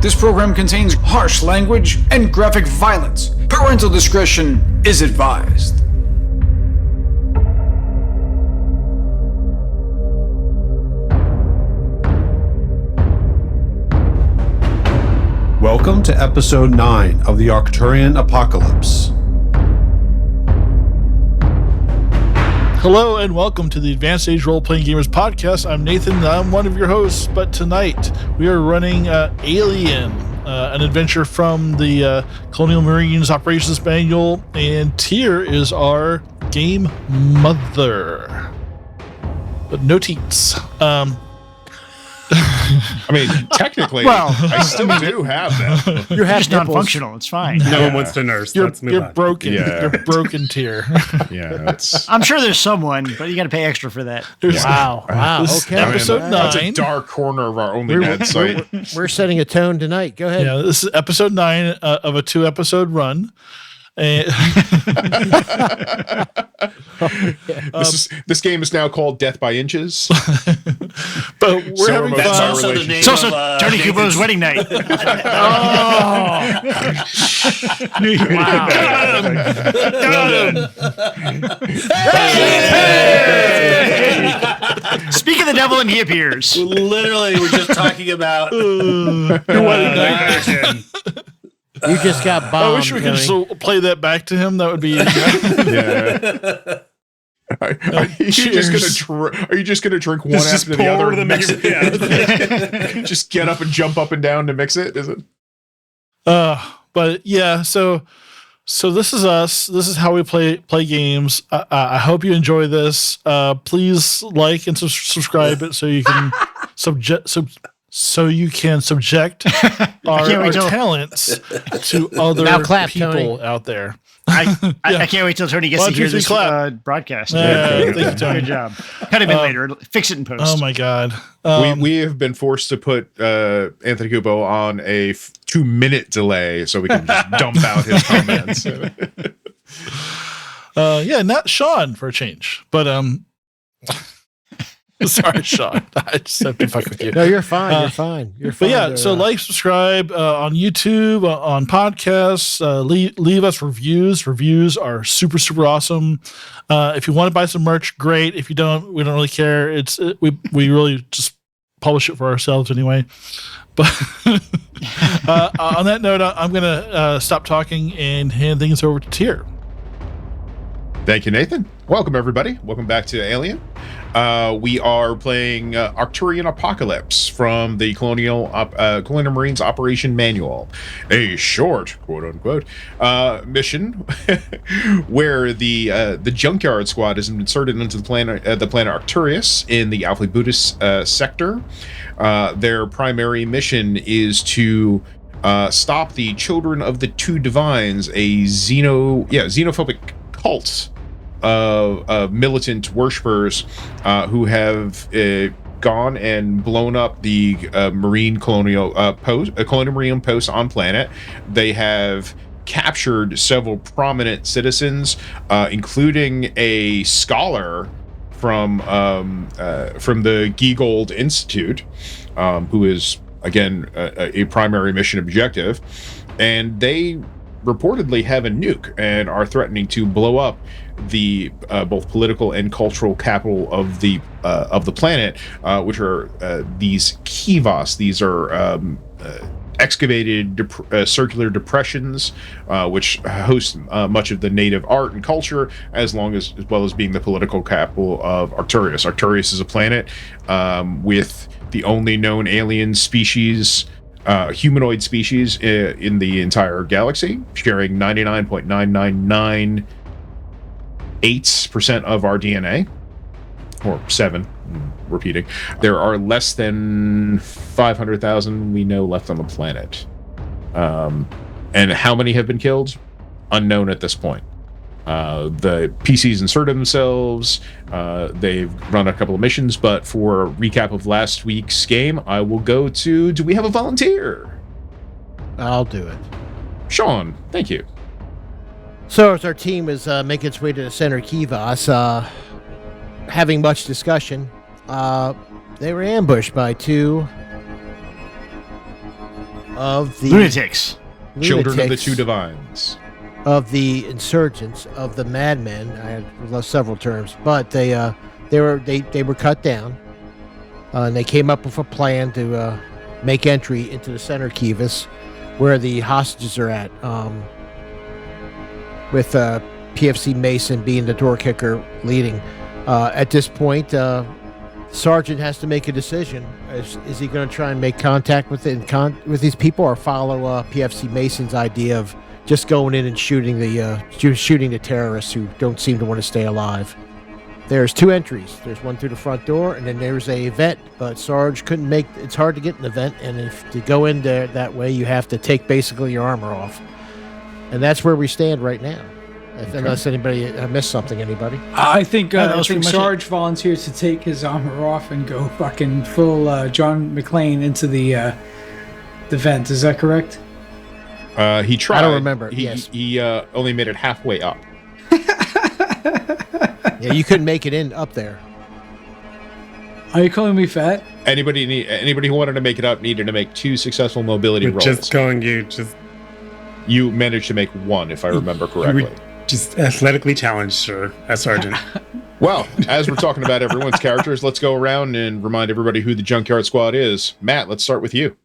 This program contains harsh language and graphic violence. Parental discretion is advised. Welcome to episode 9 of the Arcturian Apocalypse. Hello and welcome to the Advanced Age Role-Playing Gamers podcast. I'm Nathan, and I'm one of your hosts, but tonight we are running Alien, an adventure from the Colonial Marines Operations Manual, and Tyr is our game mother. But no teats. I mean, technically, I still do have them. You're just non-functional. It's fine. No one wants to nurse. Let's move You're on. broken. Yeah. You're broken, Tyr. Yeah, I'm sure there's someone, but you got to pay extra for that. Wow. This Okay. episode 9. That's a dark corner of our only bad site. We're setting a tone tonight. Go ahead. Yeah, this is episode 9 of a 2-episode run. And This game is now called Death by Inches. but we're having that's fun. our also the relationship. name It's also of Tony Kubo's wedding night. Speak of the devil and he appears. Literally, we're just talking about Your wedding night. You just got bombed. I wish we could Tony. just play that back to him. That would be. Yeah. Are you just gonna drink one Just after the pour other? the and mix mix- it? Just get up and jump up and down to mix it? Is it? But yeah, so this is us. This is how we play games. I hope you enjoy this. Please like and subscribe it so you can subject our talents to other Now clap, people Tony. out there. I can't wait till Tony gets 1, to hear 2, 3, this clap. broadcast. Thank you, Tony. Good job. Cut him in later. Fix it in post. Oh my god. We have been forced to put Anthony Cubo on a 2-minute delay so we can just dump out his comments. Yeah, not Sean for a change, but sorry, Sean. I just have to fuck with you. No, you're fine. You're fine. You're But fine. yeah, so like, subscribe on YouTube, on podcasts, leave us reviews. Reviews are super, super awesome. If you want to buy some merch, great. If you don't, we don't really care. We really just publish it for ourselves anyway. But on that note, I'm going to stop talking and hand things over to Tyr. Thank you, Nathan. Welcome, everybody. Welcome back to Alien. We are playing Arcturian Apocalypse from the Colonial Marines Operation Manual, a short, quote-unquote, mission where the Junkyard squad is inserted into the planet Arcturus in the Alpha Buddhist sector. Their primary mission is to stop the Children of the Two Divines, a xenophobic cult of militant worshippers who have gone and blown up the Colonial Marine post on planet. They have captured several prominent citizens, including a scholar from the Giegold Institute, who is again a primary mission objective, and they reportedly have a nuke and are threatening to blow up the both political and cultural capital of the planet, which are these Kivas. These are excavated circular depressions, which host much of the native art and culture, as well as being the political capital of Arcturus. Arcturus is a planet with the only known alien species, humanoid species in the entire galaxy, sharing 99.9998% of our DNA, or 7. Repeating, there are less than 500,000 we know left on the planet, and how many have been killed, unknown at this point. The PCs inserted themselves. They've run a couple of missions, but for a recap of last week's game, I will go to, do we have a volunteer? I'll do it. Sean, thank you. So as our team is making its way to the center Kivas, having much discussion, they were ambushed by two of the Lunatics. Children of the lunatics, two divines. of the insurgents, of the madmen. I had several terms, but they were cut down, and they came up with a plan to make entry into the center Kivas, where the hostages are at. With PFC Mason being the door kicker leading. At this point, Sergeant has to make a decision. Is he going to try and make contact with these people, or follow PFC Mason's idea of just going in and shooting the terrorists who don't seem to want to stay alive? There's two entries. There's one through the front door, and then there's a vent. But Sarge couldn't make. It's hard to get in the vent, and if to go in there that way, you have to take basically your armor off. And that's where we stand right now. Unless anybody missed something, anybody? I think that was pretty much Sarge volunteers to take his armor off and go fucking full John McClane into the vent. Is that correct? He tried. I don't remember. He only made it halfway up. Yeah, you couldn't make it in up there. Are you calling me fat? Anybody who wanted to make it up needed to make 2 successful mobility rolls. You managed to make 1, if I remember correctly. Just athletically challenged, sir, as Sergeant. Well, as we're talking about everyone's characters, let's go around and remind everybody who the Junkyard Squad is. Matt, let's start with you.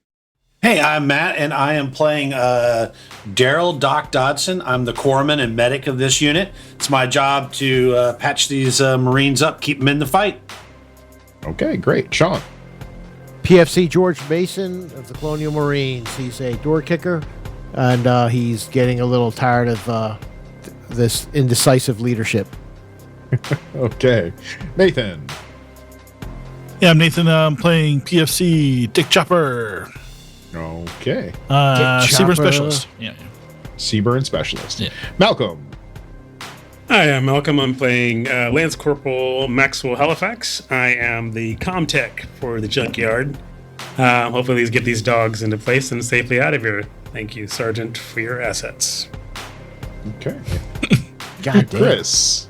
Hey, I'm Matt, and I am playing Daryl Doc Dodson. I'm the corpsman and medic of this unit. It's my job to patch these Marines up, keep them in the fight. Okay, great. Sean. PFC George Mason of the Colonial Marines. He's a door kicker, and he's getting a little tired of this indecisive leadership. Okay. Nathan. Yeah, I'm Nathan. I'm playing PFC Dick Chopper. Okay. Cyber Specialist. Yeah. Seaburn Specialist. Yeah. Malcolm. Hi, I'm Malcolm. I'm playing Lance Corporal Maxwell Halifax. I am the ComTech for the Junkyard. Hopefully, let's get these dogs into place and safely out of here. Thank you, Sergeant, for your assets. Okay. God damn. Chris.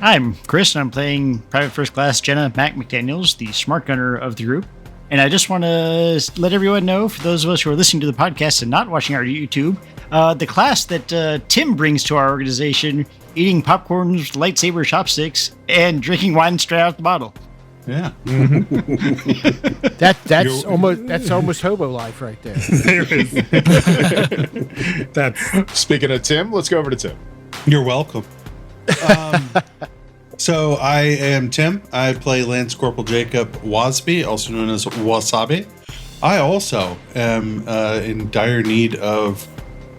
I'm Chris, and I'm playing Private First Class Jenna Mac McDaniels, the smart gunner of the group. And I just want to let everyone know, for those of us who are listening to the podcast and not watching our YouTube, the class that Tim brings to our organization, eating popcorn with lightsaber chopsticks and drinking wine straight out the bottle. Yeah. That's almost hobo life right there. There is. That's Speaking of Tim, let's go over to Tim. You're welcome. So I am Tim. I play Lance Corporal Jacob Wasby, also known as Wasabi. I also am in dire need of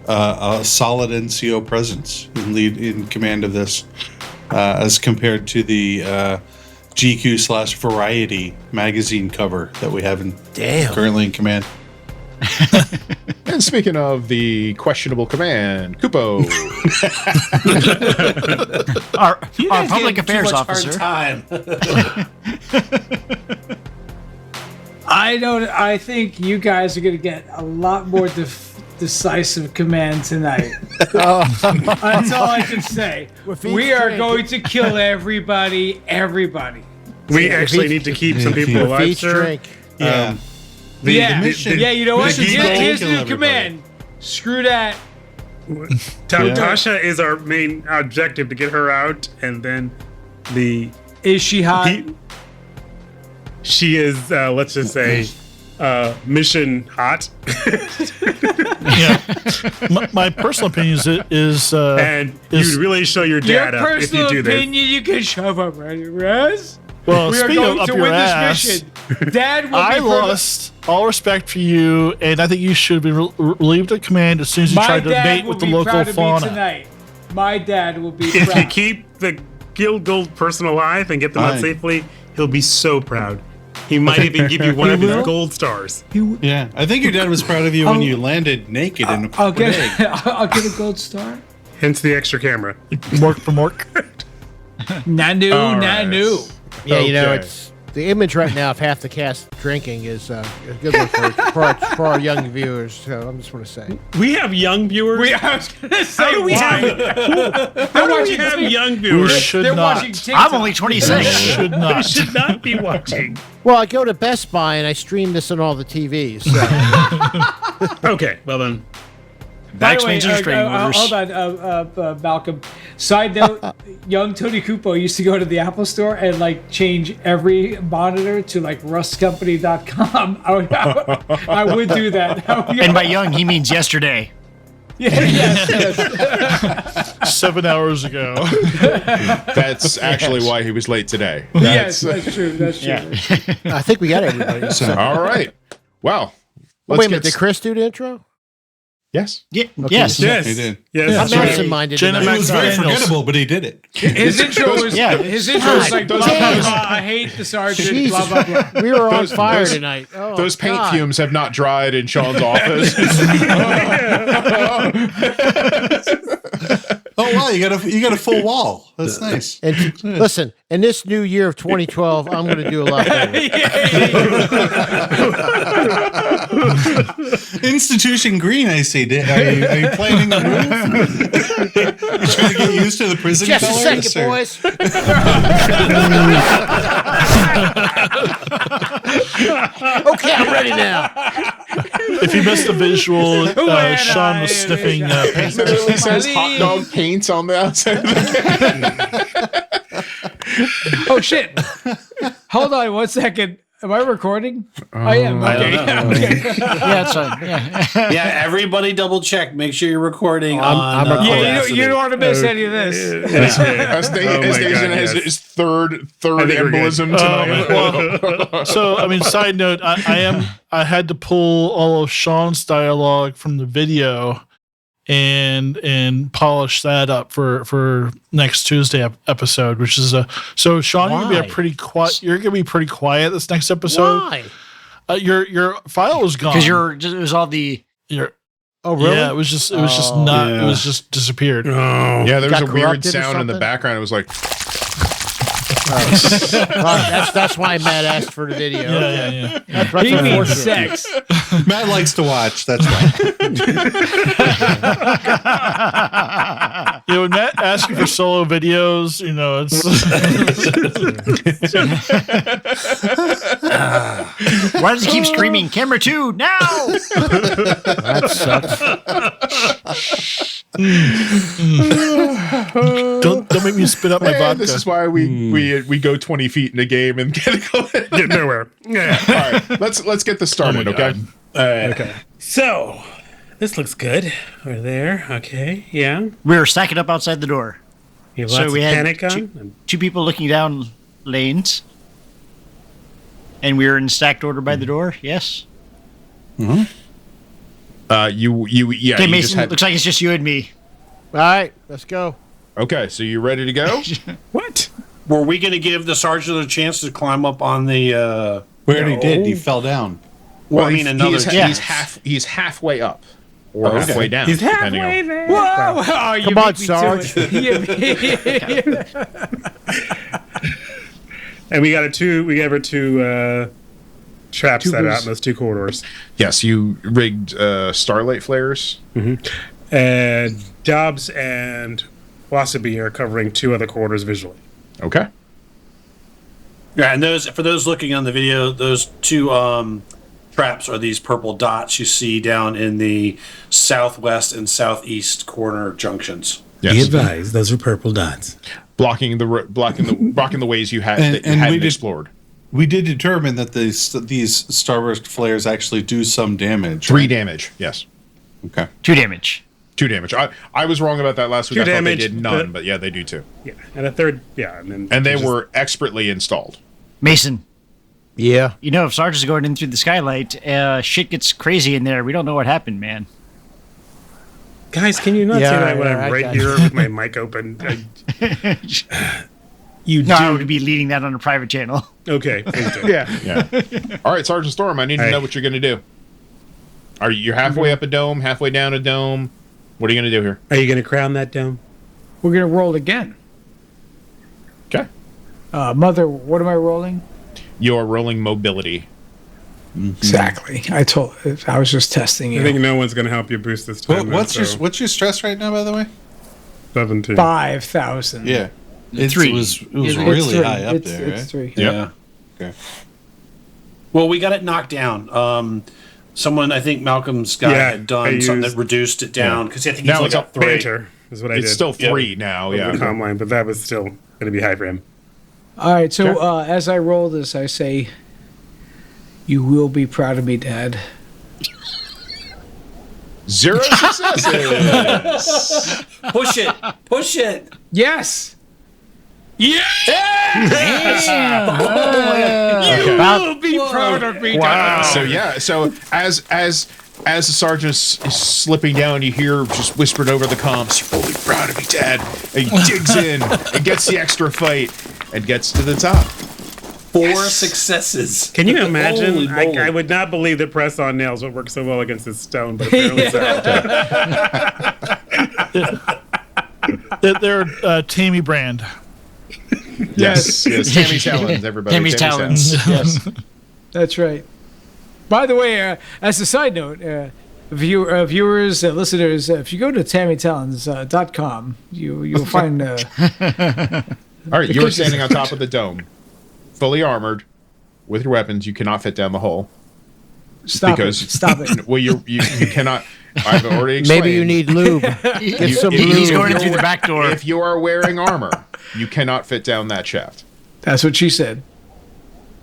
a solid NCO presence in command of this, as compared to the GQ/Variety magazine cover that we have currently in command. And speaking of the questionable command, Kupo. Our You guys public give too affairs much hard officer. time. I think you guys are going to get a lot more decisive command tonight. That's all I can say. We are going to kill everybody. we actually need to keep some people With alive, each sir. drink. The mission- You know what? the goal- Here's kill the everybody. command. Screw that. Tasha is our main objective, to get her out, and then Is she hot? she is, let's just say, mission hot. Yeah. my personal opinion is And you'd really show your Your dad up if you personal do this. opinion, you can shove up right your ass. well. We are Speaking going of to up your win ass, this mission. Dad will I be lost all respect for you, and I think you should be relieved of command as soon as you My try to dad mate will with the be local proud of me fauna. tonight. My dad will be If you proud. keep the Guild Gold person alive and get them out Fine. safely, he'll be so proud. He might even give you one of his gold stars. Yeah, I think your dad was proud of you when you landed naked in a I'll egg. I'll get a gold star. Hence the extra camera. Mork for mork. Nanu, All right. Nanu. Yeah, you know, Okay. The image right now of half the cast drinking is a good one for our young viewers. So I'm just want to say We have young viewers. I was gonna say, How do we have young We viewers? should They're not. watching TikTok. I'm only 26. Should We not. should not be watching. Well, I go to Best Buy and I stream this on all the TVs. So. Okay, well then. That By the way, explains your streaming orders. hold on, Malcolm. Side note: young Tony Cupo used to go to the Apple Store and like change every monitor to like rustcompany.com. I would do that. And by young, he means yesterday. yes. 7 hours ago. That's actually why he was late today. Yes, that's true. That's true. Yeah. I think we got everybody. All right. Well, let's Wait a minute, get did Chris do the intro? Yes. Yes. Yes. He did. Yes. I'm Sorry. absent-minded Jenna tonight. It was very Daniels. forgettable, but he did it. His intro was his intro was like blah, those- blah, blah, I hate the sergeant. Jesus. Blah blah blah. We were on Those- fire those- tonight. Oh, Those paint God. fumes have not dried in Sean's office. Oh wow, you got a full wall. That's nice. And listen, in this new year of 2012, I'm going to do a lot better. Institution Green, I see. Are you planning a move? You trying to get used to the prison Just a colors? second, or- boys. Okay, I'm ready now. If you missed the visual, When Sean was I- sniffing paint. Literally says hot dog paints on the outside of the Oh shit! Hold on 1 second. Am I recording? I am. Okay. Yeah, it's fine. Yeah. Yeah, everybody double check. Make sure you're recording I'm on. recording. Yeah, you don't want to miss any of this. As Nathan has his third think we're good. embolism tonight. So, I mean, side note, I had to pull all of Sean's dialogue from the video and polish that up for next Tuesday episode, which is so Sean, you're gonna be Why? pretty quiet. You're gonna be pretty quiet this next episode. Why? Your file was gone. Because it was all the. Oh, really? Yeah, it was just not. yeah. It was just disappeared. Oh. Yeah, there was Got a weird corrupted or sound in the something? background. It was like, That's why Matt asked for the video. Yeah. That's He means unfortunate. sex. Matt likes to watch. That's why. You know, when Matt asking for solo videos, you know, it's Why does he keep screaming, camera 2, now? That sucks. don't make me spit up my "Eh, vodka. this is why we go 20 feet in a game and Get nowhere. Yeah. All right, let's get this started, okay? Okay. So, this looks good. We're there. Okay. Yeah. We were stacking up outside the door. You have So lots we of had panic on. Two people looking down lanes. And we were in stacked order by the door, yes? Yeah. Okay, You just Mason, had, looks like it's just you and me. All right, let's go. okay, so you ready to go? What? Were we going to give the sergeant a chance to climb up on the? We already did. You fell down. Well, I mean, another. He's halfway up or Okay. halfway down. He's depending halfway on- there. Whoa! Oh, you Come on, beat me to Sarge. it. And we got two traps set out in those two corridors. Yes, you rigged starlight flares. And Dobbs and Wasabi are covering two other corridors visually. Okay. Yeah, and for those looking on the video, those two traps are these purple dots you see down in the southwest and southeast corner junctions. Yes. advised, those are purple dots. Blocking the ways you had that you And we hadn't did- explored. We did determine that these starburst flares actually do some damage. 3 damage. Yes. Okay. 2 damage. 2 damage. I was wrong about that last week. 2 I thought damage, they did none, but- but yeah, they do too. Yeah, and a third. Yeah, and then And they just- were expertly installed. Mason, Yeah. you know, if Sarge is going in through the skylight, shit gets crazy in there. We don't know what happened, man. Guys, can you not Yeah, say that when yeah, I'm I right got here with my mic open? You No, I do. would be leading that on a private channel. Okay, please do. Yeah. All right, Sergeant Storm, I need to Hey. know what you're going to do. You're halfway up a dome, halfway down a dome. What are you going to do here? Are you going to crown that dome? We're gonna roll again. Okay. Mother, what am I rolling? You're rolling mobility. Exactly. I was just testing you. I think no one's going to help you boost this time. What's your stress right now, by the way? 17. 5,000. Yeah. It 3. was It's really 3. high up It's there, right? 3. Yeah. Okay. Well, we got it knocked down. Someone, I think Malcolm's guy had I done something used- that reduced it down because I think Now he's it's like up up 3. Banter is what I did. It's still 3 now. Over the Yeah. comm line, but that was still going to be high for him. All right. So as I roll this, I say, "You will be proud of me, Dad." 0 successes. Push it. Push it. Yes. Yeah. Okay. Will be proud of me, Dad. So yeah, so as the sergeant is slipping down, you hear just whispered over the comms, "You're fully proud of me, Dad." And he digs in and gets the extra fight and gets to the top. 4 successes. Can you Holy imagine? moly. I would not believe that press on nails would work so well against this stone, but apparently so. They're Tammy brand. Yes, Tammy's talons, everybody. Tammy's talons. Yes. That's right. By the way, as a side note, viewers, listeners, if you go to tammytalons.com, you'll find. All right, you were standing on top of the dome, fully armored, with your weapons. You cannot fit down the hole. Stop because it! Stop it! Well, you cannot. I've already explained. Maybe you need lube. Get some He's lube. going in through the back door. If you are wearing armor, you cannot fit down that shaft. That's what she said.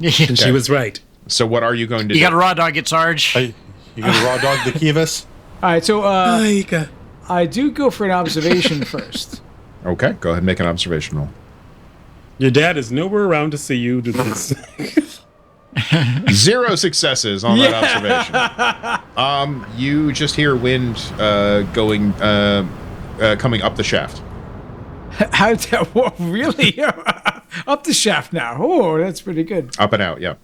And she was right. So what are you going to You do? got to raw dog it, Sarge. Hey, you gonna raw dog the Kivas? All right, so I do go for an observation first. Okay, go ahead and make an observation roll. Your dad is nowhere around to see you do this. 0 successes on that observation. You just hear wind coming up the shaft. How? Whoa, really? Up the shaft now. Oh, that's pretty good. Up and out, yeah.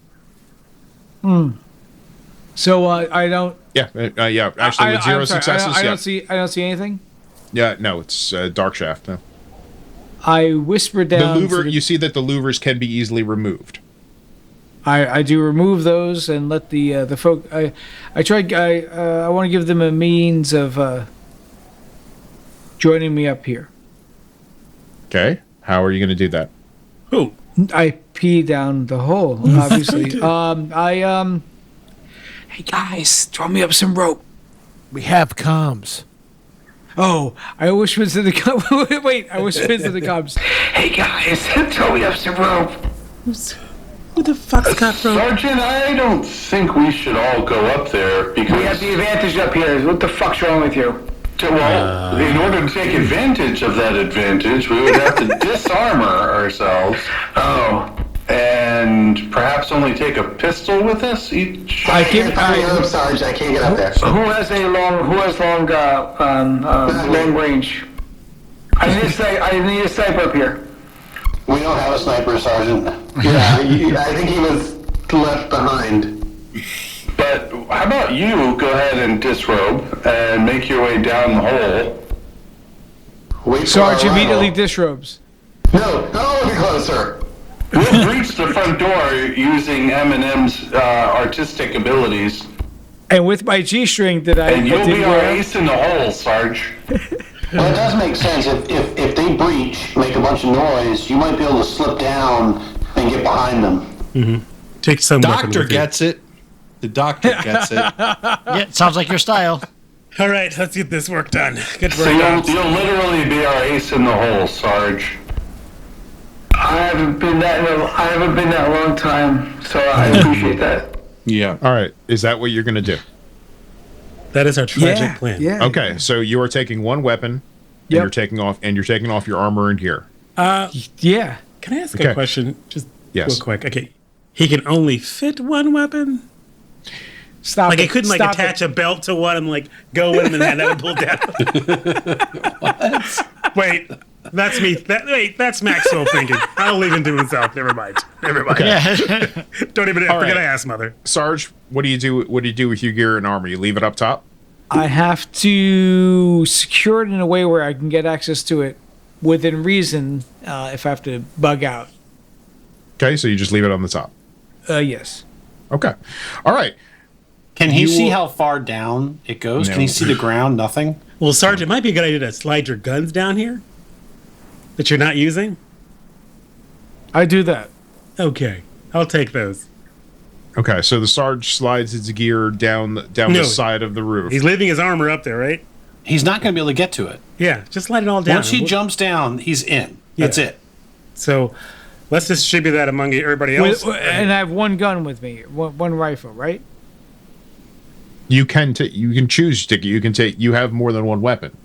So I don't. Yeah, yeah. Actually, with 0 I'm sorry, successes, I yeah. don't see. I don't see anything. Yeah, no, it's a dark shaft. No. I whisper The down. louver, you see that the louvers can be easily removed. I do remove those and let the folk. I want to give them a means of joining me up here. Okay, how are you going to do that? Who? I pee down the hole, obviously. Hey guys, throw me up some rope. We have comms. Oh, I whispered to the wait. I whispered to the cops. Hey guys, throw me up some rope. Who the fuck's got rope? Sergeant, I don't think we should all go up there because... We have the advantage up here. What the fuck's wrong with you? Well, in order to take advantage of that advantage, we would have to disarmor ourselves. Oh. And perhaps only take a pistol with us each. I can't. I'm sorry, I can't get up there. Who has long range? I need a sniper up here. We don't have a sniper, Sergeant. Yeah, I think he was left behind. But how about you go ahead and disrobe and make your way down the hole? Wait Sarge immediately disrobes. No, not any closer. We'll breach the front door using Eminem's artistic abilities. And with my G-string that I And you'll did be our wear, ace in the hole, Sarge. Well, it does make sense. If they breach, make a bunch of noise, you might be able to slip down and get behind them. Mm-hmm. Take some weapon Doctor with you. gets it. The doctor gets it. Yeah, it sounds like your style. All right, let's get this work done. Good So work, you'll Dobbs. literally be our ace in the hole, Sarge. I haven't been that long time, so I appreciate that. Yeah. All right, is that what you're going to do? That is our tragic plan. Yeah. Okay, so you are taking one weapon, and Yep. you're taking off your armor and gear. Yeah. Can I ask Okay. a question? Just Yes. real quick. Okay. He can only fit one weapon? Stop. Like, it. I couldn't, like, Stop attach it. a belt to one and, like, go in and then have it pulled down. Wait, that's me. That's Maxwell thinking. I'll leave him to himself. Never mind. Yeah. Don't even All forget right. I asked Mother. Sarge, what do you do? What do you do with your gear and armor? You leave it up top. I have to secure it in a way where I can get access to it within reason if I have to bug out. Okay, so you just leave it on the top. Yes. Okay. All right. Can he see how far down it goes? No. Can he see the ground? Nothing? Well, Sergeant, it might be a good idea to slide your guns down here that you're not using. I do that. Okay, I'll take those. Okay, so the Sarge slides his gear down the side of the roof. He's leaving his armor up there, right? He's not going to be able to get to it. Yeah, just slide it all down. Once he jumps down, he's in. That's it. So let's distribute that among everybody else. And I have one gun with me, one rifle, right? You can choose to you have more than one weapon.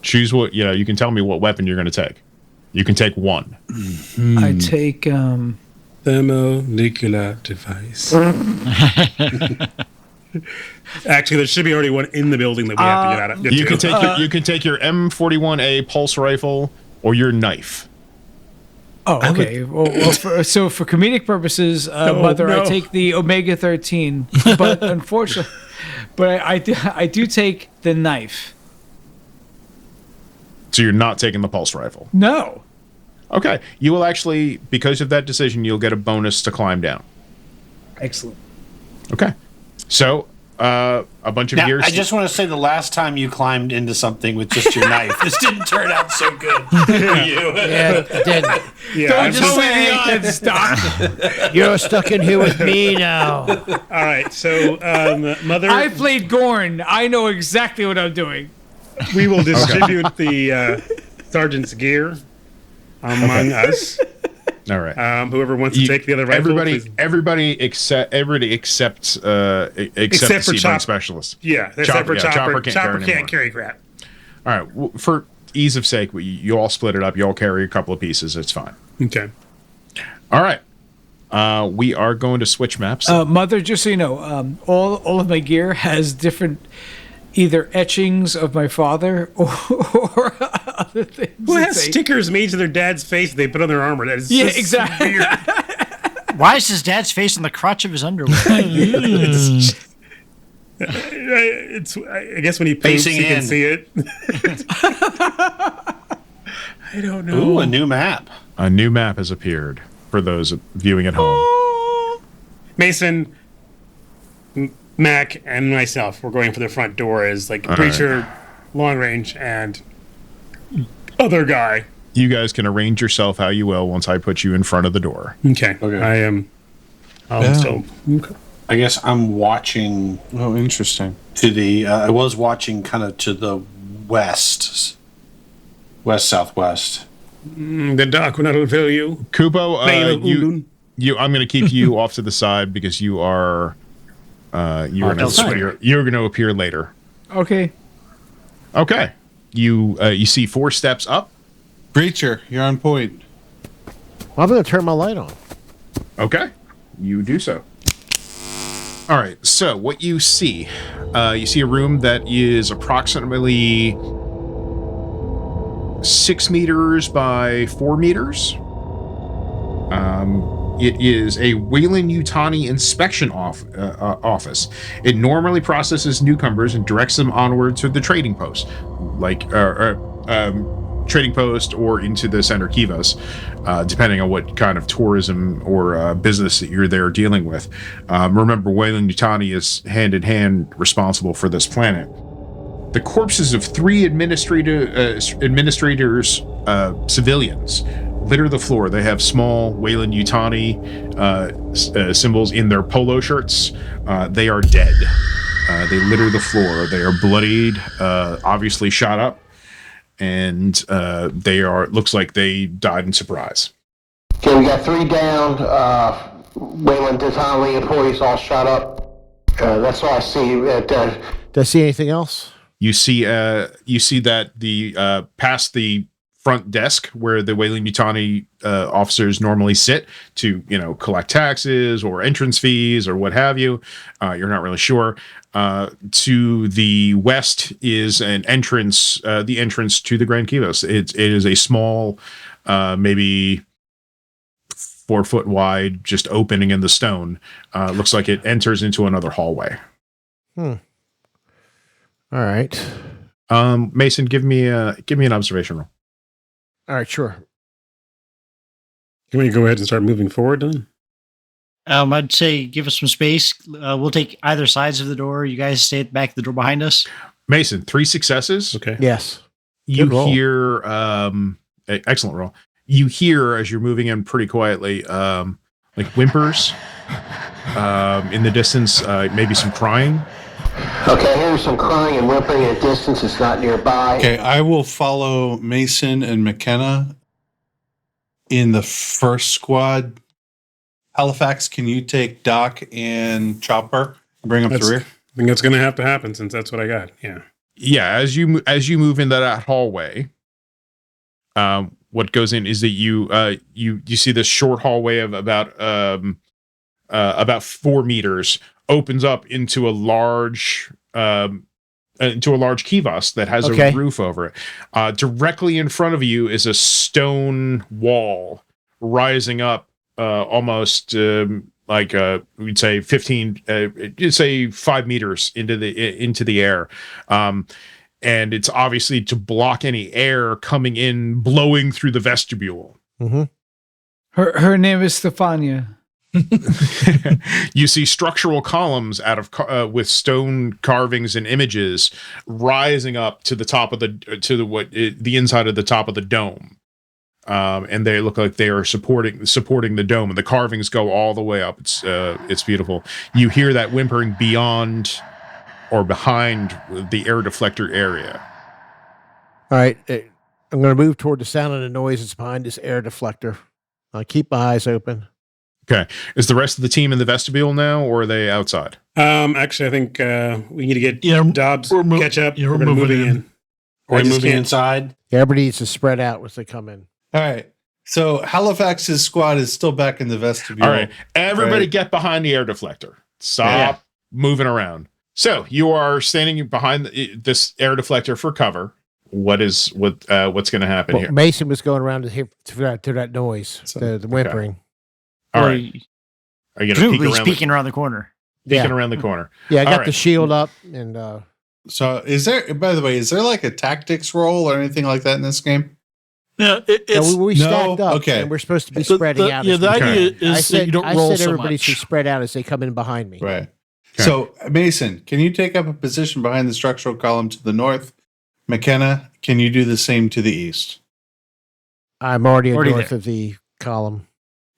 Choose what you can tell me what weapon you're going to take. You can take one. I take thermonuclear device. Actually, there should be already one in the building that we have to get out of. You can take your M41A pulse rifle or your knife. Oh, okay. So for comedic purposes, Mother, I take the Omega 13, but unfortunately, I do take the knife. So you're not taking the pulse rifle? No. Okay. You will actually, because of that decision, you'll get a bonus to climb down. Excellent. Okay. So, a bunch of gears. I just want to say the last time you climbed into something with just your knife, this didn't turn out so good for you. Yeah, it didn't. Yeah, Don't just say the odds. Stop. You're stuck in here with me now. All right, so Mother, I played Gorn. I know exactly what I'm doing. we will distribute the sergeant's gear among us. All right. Whoever wants to take the other rifle, everybody except Except the for Seaburn Chopper. specialist. Yeah, except for Chopper. Chopper anymore. can't carry crap. All right. Well, for ease of sake, you all split it up. You all carry a couple of pieces. It's fine. Okay. All right. We are going to switch maps. Mother, just so you know, all of my gear has different either etchings of my father or other things. Who has stickers made to their dad's face they put on their armor? That is exactly. weird. Why is his dad's face on the crotch of his underwear? It's I guess when he poops, Facing you can in. see it. I don't know. Ooh, a new map. A new map has appeared for those viewing at home. Mason, Mac, and myself, we're going for the front door as like Preacher, long range, and other guy. You guys can arrange yourself how you will once I put you in front of the door. Okay. I am. Okay. I guess I'm watching Oh, interesting. to the. I was watching kind of to the west southwest. The doc will not fail you. Kubo, I'm going to keep you off to the side because you are. You're going to appear later. Okay. Okay. You see 4 steps up. Breacher, you're on point. I'm going to turn my light on. Okay. You do so. All right. So what you see a room that is approximately 6 meters by 4 meters. It is a Weyland-Yutani inspection office. It normally processes newcomers and directs them onward to the trading post, trading post or into the Grand Kivas, depending on what kind of tourism or business that you're there dealing with. Remember, Weyland-Yutani is hand-in-hand responsible for this planet. The corpses of 3 administrators, civilians, litter the floor. They have small Weyland-Yutani symbols in their polo shirts. They are dead. They litter the floor. They are bloodied, obviously shot up, and looks like they died in surprise. Okay, we got 3 down. Weyland-Yutani employees all shot up. That's all I see. Do I see anything else? You see that the past the front desk where the Weyland-Yutani officers normally sit to, collect taxes or entrance fees or what have you. You're not really sure. To the west is an entrance, the entrance to the Grand Kivas. It is a small, maybe 4 foot wide, just opening in the stone. Looks like it enters into another hallway. All right. Mason, give me an observation roll. All right, sure. Can we go ahead and start moving forward then? I'd say give us some space. We'll take either sides of the door. You guys stay at the back of the door behind us. Mason, 3 successes. Okay. Yes. You Good roll. hear excellent roll. You hear as you're moving in pretty quietly, like whimpers in the distance, maybe some crying. Okay, I hear some crying and whimpering at a distance. It's not nearby. Okay, I will follow Mason and McKenna in the first squad. Halifax, can you take Doc and Chopper and bring them to the rear? I think that's going to have to happen since that's what I got. Yeah. Yeah, as you move into that hallway, what goes in is that you see this short hallway of about 4 meters opens up into a large kivas that has a roof over it. Directly in front of you is a stone wall rising up almost we'd say 5 meters into the air. And it's obviously to block any air coming in, blowing through the vestibule. Mm-hmm. Her name is Stefania. You see structural columns out of with stone carvings and images rising up to the top of the inside of the top of the dome, and they look like they are supporting the dome, and the carvings go all the way up. It's beautiful. You hear that whimpering beyond or behind the air deflector area. All right. I'm going to move toward the sound of the noise that's behind this air deflector. I'll keep my eyes open. Okay. Is the rest of the team in the vestibule now, or are they outside? Actually, I think we need to get Dobbs catch up. We're moving in. We're moving inside. Yeah, everybody needs to spread out as they come in. All right. So Halifax's squad is still back in the vestibule. All right. Everybody get behind the air deflector. Stop moving around. So you are standing behind this air deflector for cover. What's going to happen here? Mason was going around to that noise, the whimpering. Okay. All right. Are you going to peeking around the corner? Peeking around the corner. Yeah, I got the shield up, and so is there? By the way, is there like a tactics roll or anything like that in this game? Yeah, we stacked up. Okay, and we're supposed to be spreading out. Yeah, the idea is that you don't roll so much. I said everybody should spread out as they come in behind me. Right. Okay. So, Mason, can you take up a position behind the structural column to the north? McKenna, can you do the same to the east? I'm already north of the column.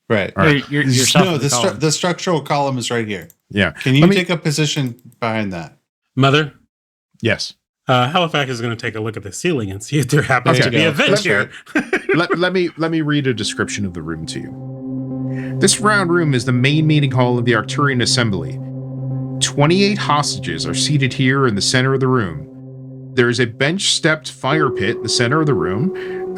Right. Right. You're no, the structural column is right here. Yeah. Can you take a position behind that? Mother? Yes. Halifax is going to take a look at the ceiling and see if there happens to be a vent here. let me read a description of the room to you. This round room is the main meeting hall of the Arcturian Assembly. 28 hostages are seated here in the center of the room. There is a bench-stepped fire pit in the center of the room.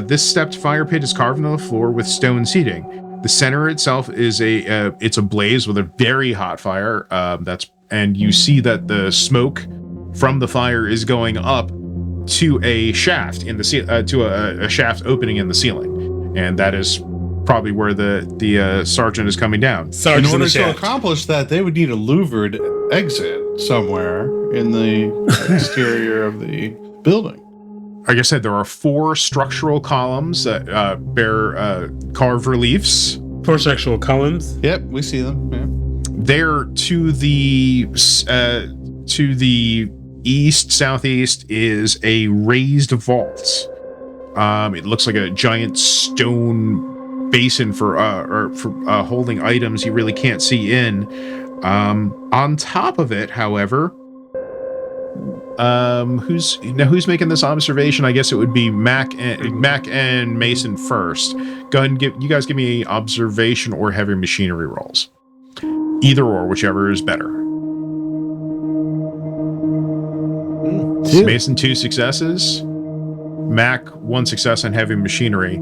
This stepped fire pit is carved into the floor with stone seating. The center itself is it's ablaze with a very hot fire. And you see that the smoke from the fire is going up to a shaft in the a shaft opening in the ceiling, and that is probably where the sergeant is coming down. In order to accomplish that, they would need a louvered exit somewhere in the exterior of the building. Like I said, there are 4 structural columns that bear carved reliefs. 4 structural columns? Yep, we see them. Yeah. There to the east, southeast is a raised vault. It looks like a giant stone basin for holding items you really can't see in. On top of it, however, who's making this observation? I guess it would be Mac and Mason first. Go ahead and give me observation or heavy machinery rolls. Either or, whichever is better. Mason 2 successes. Mac 1 success on heavy machinery.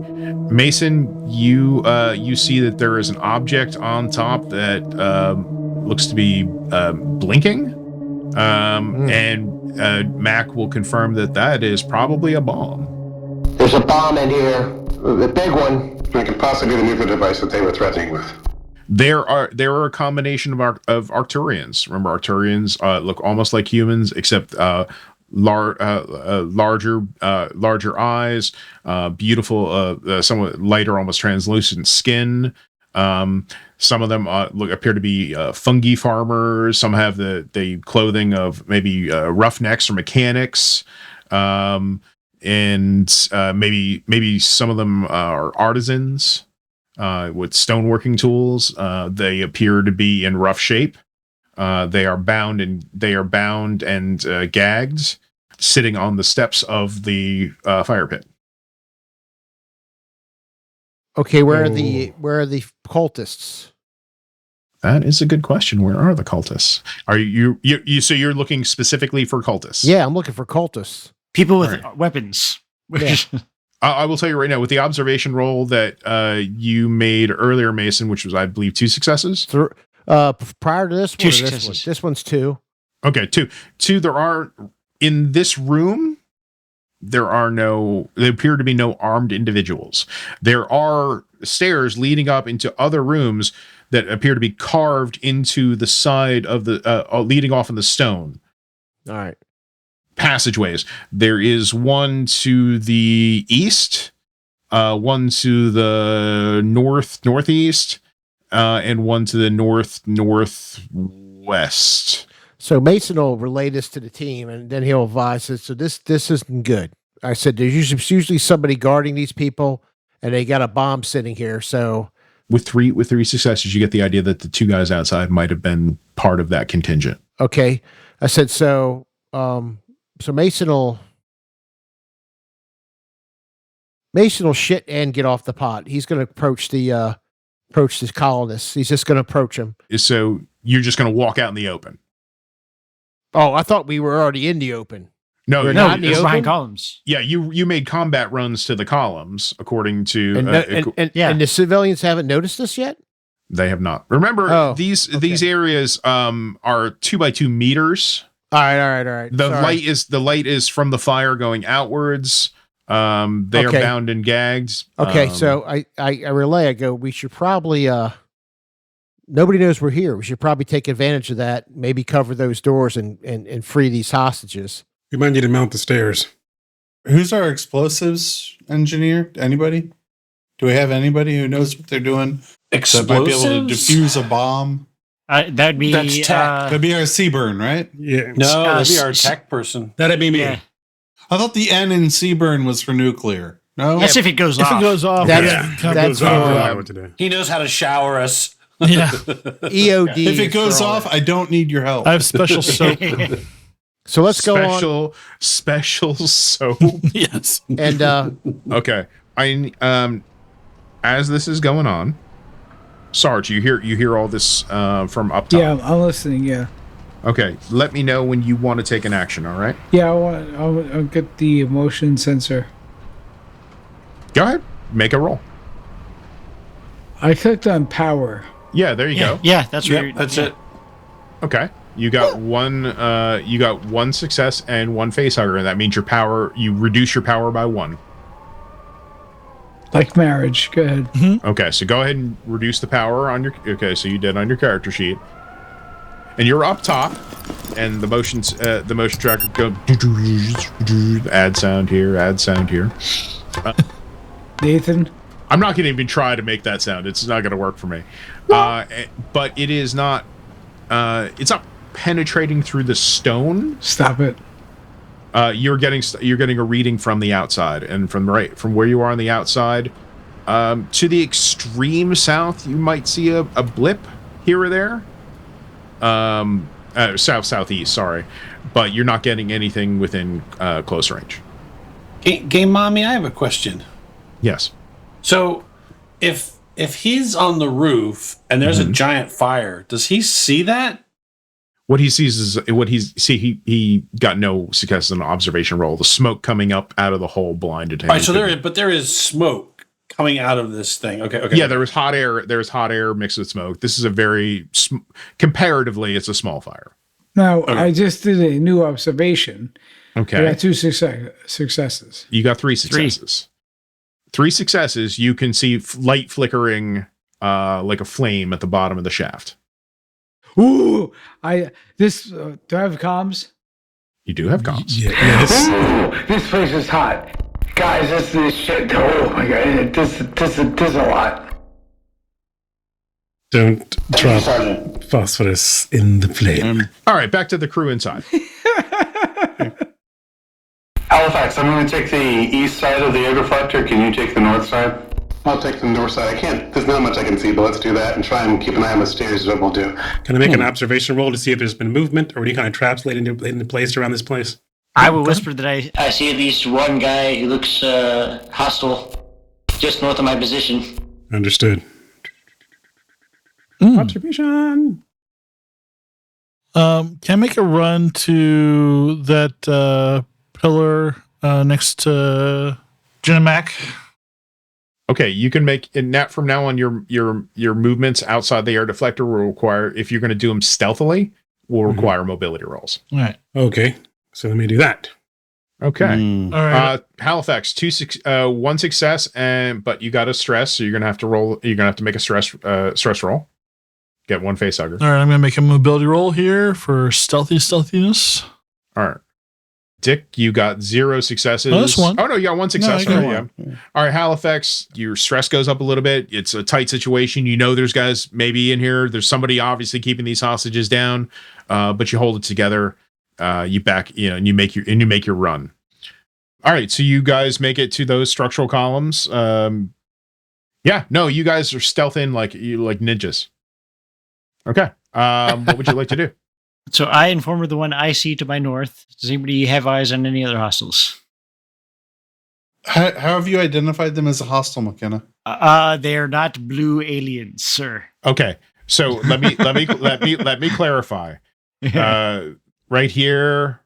Mason, you see that there is an object on top that looks to be blinking, and Mac will confirm that is probably a bomb. There's a bomb in here, a big one. It could possibly be the nuclear device that they were threatening with. There are a combination of Arcturians. Remember, Arcturians look almost like humans, except larger eyes, beautiful, somewhat lighter, almost translucent skin, Some of them appear to be fungi farmers. Some have the clothing of maybe roughnecks or mechanics, and maybe some of them are artisans with stoneworking tools. They appear to be in rough shape. They are bound and gagged, sitting on the steps of the fire pit. Okay, where are the cultists? That is a good question. Where are the cultists? Are you so you're looking specifically for cultists? Yeah, I'm looking for cultists. People with weapons. Yeah. I will tell you right now, with the observation roll that you made earlier, Mason, which was, I believe, 2 successes. Prior to this one, 2 this successes. one? This one's 2. Okay, 2. There are in this room. There appear to be no armed individuals. There are stairs leading up into other rooms that appear to be carved into the side of the leading off in the stone. All right. Passageways. There is one to the east, one to the northeast, and one to the northwest. So Mason will relay this to the team, and then he'll advise us. So this isn't good. I said there's usually somebody guarding these people, and they got a bomb sitting here. So with three successes, you get the idea that the 2 guys outside might have been part of that contingent. Okay, I said so. So Mason will shit and get off the pot. He's going to approach this colonist. He's just going to approach him. So you're just going to walk out in the open. Oh, I thought we were already in the open. No, We're not in the it's open? behind columns. Yeah, you made combat runs to the columns, according to And the civilians haven't noticed this yet? they have not. Remember, these areas are 2x2 meters. All right. The light is from the fire going outwards. They are bound and gagged. Okay, so I relay. I go. We should probably. Nobody knows we're here. We should probably take advantage of that. Maybe cover those doors and free these hostages. We might need to mount the stairs. Who's our explosives engineer? Anybody? Do we have anybody who knows what they're doing? Explosives? That might be able to defuse a bomb. That'd be That's tech. That'd be our Seaburn, right? Yeah. No, that'd be our tech person. That'd be me. Yeah. I thought the N in Seaburn was for nuclear. No? That's if it goes off. If it goes off, That's what to do. He knows how to shower us. yeah. EOD. If it goes off, I don't need your help. I have special soap. So let's go on. Special soap. Yes. And Okay. As this is going on, Sarge, you hear all this from up top. Yeah, I'm listening. Yeah. Okay. Let me know when you want to take an action. All right. Yeah, I'll get the motion sensor. Go ahead. Make a roll. I clicked on power. Yeah. There you go. Yeah, that's right. Yep, that's it. Okay. You got one success and 1 facehugger, and that means you reduce your power by 1. Like marriage. Go ahead. Okay, so go ahead and reduce the power on your. Okay, so you did on your character sheet, and you're up top, and the motion tracker go add sound here. Nathan. I'm not going to even try to make that sound. It's not going to work for me. But it is not. It's not penetrating through the stone. Stop it. You're getting a reading from the outside, and from where you are on the outside, to the extreme south, you might see a blip here or there. Southeast, sorry, but you're not getting anything within close range. Game Mommy, I have a question. Yes. So, if he's on the roof and there's a giant fire, does he see that? What he sees is he got no success in an observation roll. The smoke coming up out of the hole blinded him. All right, so there is smoke coming out of this thing. Okay. Yeah, there was hot air. There's hot air mixed with smoke. This is a very comparatively, it's a small fire. Now, I just did a new observation. Okay. I got 2 successes. You got 3 successes. 3 successes. You can see light flickering like a flame at the bottom of the shaft. Ooh, do I have comms? You do have comms. Yes. Ooh, this place is hot. Guys, this is shit. Oh my god, this is a lot. Don't Thank you, drop Sergeant. phosphorus in the flame. All right, back to the crew inside. Halifax, I'm going to take the east side of the air deflector. Can you take the north side? I'll take the north side. I can't. There's not much I can see, but let's do that and try and keep an eye on the stairs. Is what we'll do. Can I make an observation roll to see if there's been movement or any kind of traps laid into place around this place? I will whisper that I see at least one guy who looks hostile just north of my position. Understood. Observation. Can I make a run to that pillar next to Jenna Mac? Okay, you can make from now on your movements outside the air deflector will require, if you're going to do them stealthily, will require mobility rolls. All right. Okay, so let me do that. Okay. All right. Halifax, 1 success, but you got a stress, so you're gonna have to roll. You're gonna have to make a stress roll. Get 1 face hugger. All right, I'm gonna make a mobility roll here for stealthiness. All right. Dick, you got 0 successes. Oh, that's 1. Oh, no, you got 1 success. No, I got right? Yeah. All right, Halifax, your stress goes up a little bit. It's a tight situation. You know there's guys maybe in here. There's somebody obviously keeping these hostages down, but you hold it together. You back, and you make your run. All right, so you guys make it to those structural columns. You guys are stealthing like ninjas. Okay. What would you like to do? So I inform the one I see to my north. Does anybody have eyes on any other hostiles? How have you identified them as a hostile, McKenna? They are not blue aliens, sir. Okay, so let me clarify. Right here.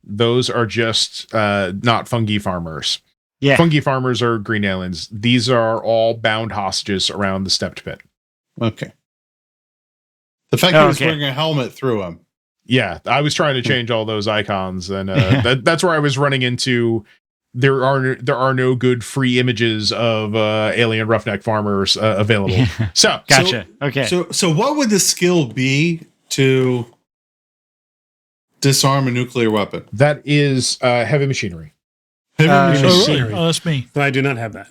Those are just not fungi farmers. Yeah, fungi farmers are green aliens. These are all bound hostages around the stepped pit. Okay. The fact that he was wearing a helmet threw him. Yeah, I was trying to change all those icons, and that's where I was running into. There are no good free images of alien roughneck farmers available. So gotcha. Okay. So what would the skill be to disarm a nuclear weapon? That is heavy machinery. Heavy machinery. Oh, that's me. So I do not have that.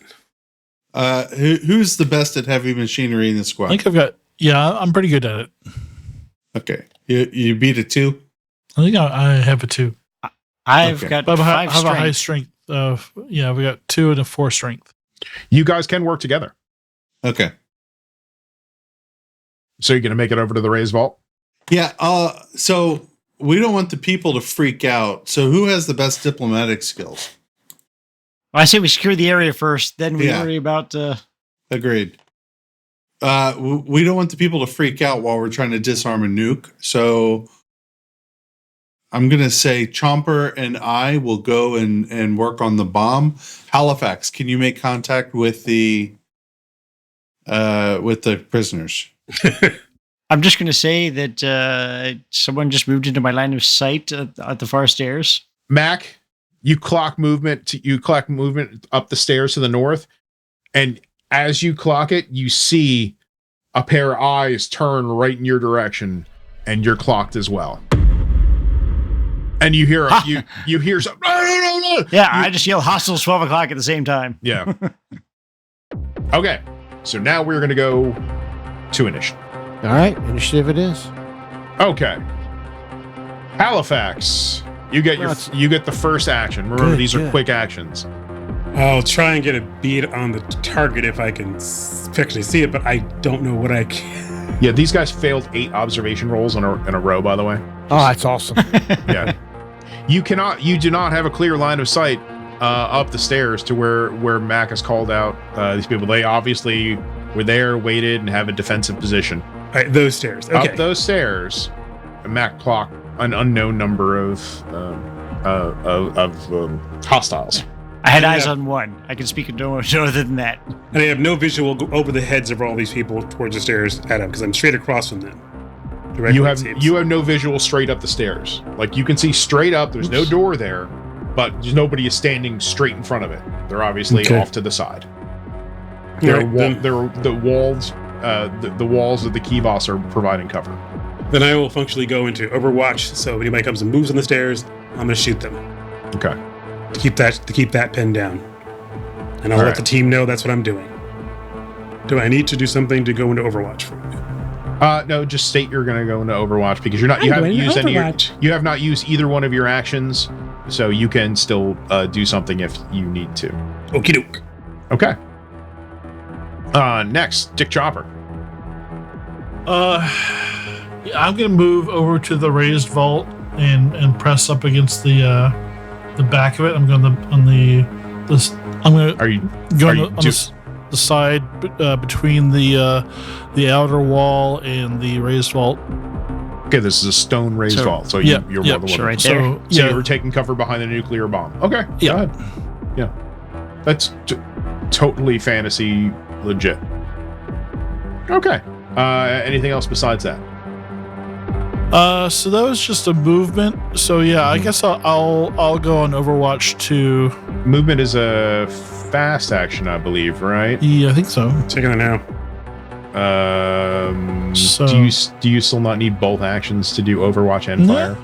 Who's the best at heavy machinery in the squad? I think I've got. Yeah, I'm pretty good at it. Okay, you beat a 2. I think I have a 2. I've got I 5 have a high strength. strength. We got 2 and a 4 strength. You guys can work together. Okay. So you're gonna make it over to the raised vault? Yeah. So we don't want the people to freak out. So who has the best diplomatic skills? Well, I say we secure the area first, then we worry about. Agreed. We don't want the people to freak out while we're trying to disarm a nuke. So I'm going to say Chomper and I will go and work on the bomb. Halifax, can you make contact with the prisoners? I'm just going to say that someone just moved into my line of sight at the far stairs. Mac, you clock movement up the stairs to the north, and as you clock it, you see a pair of eyes turn right in your direction, and you're clocked as well. And you hear you hear something. No. Yeah, I just yell hostile 12 o'clock at the same time. Yeah. Okay, so now we're gonna go to initiative. All right, initiative it is. Okay. Halifax, you get the first action. Remember, these are quick actions. I'll try and get a bead on the target if I can actually see it, but I don't know what I can. Yeah, these guys failed 8 observation rolls in a row, by the way. Oh, that's awesome. Yeah. You do not have a clear line of sight up the stairs to where Mac has called out these people. They obviously were there, waited, and have a defensive position. All right, those stairs. Okay. Up those stairs, Mac clocked an unknown number of hostiles. I had eyes on one. I can speak no other than that. And I have no visual over the heads of all these people towards the stairs at them because I'm straight across from them. You have no visual straight up the stairs. Like you can see straight up. There's no door there, but nobody is standing straight in front of it. They're obviously off to the side. The walls of the Kivas are providing cover. Then I will functionally go into Overwatch. So if anybody comes and moves on the stairs, I'm going to shoot them. Okay. To keep that pinned down, and I'll let the team know that's what I'm doing. Do I need to do something to go into Overwatch for you? No, just state you're going to go into Overwatch because you haven't used you have not used either one of your actions, so you can still do something if you need to. Okie doke. Okay. Next, Dick Chopper. I'm gonna move over to the raised vault and press up against the back of it. I'm going on the side between the outer wall and the raised vault. Okay, this is a stone raised vault, so you're more than welcome. Right there. So you were taking cover behind a nuclear bomb. Okay, yeah, go ahead. Yeah, that's totally fantasy legit. Okay. Anything else besides that? So that was just a movement. So yeah, I guess I'll go on Overwatch 2. Movement is a fast action, I believe, right? Yeah, I think so. Checking it now. So, do you still not need both actions to do Overwatch and Fire?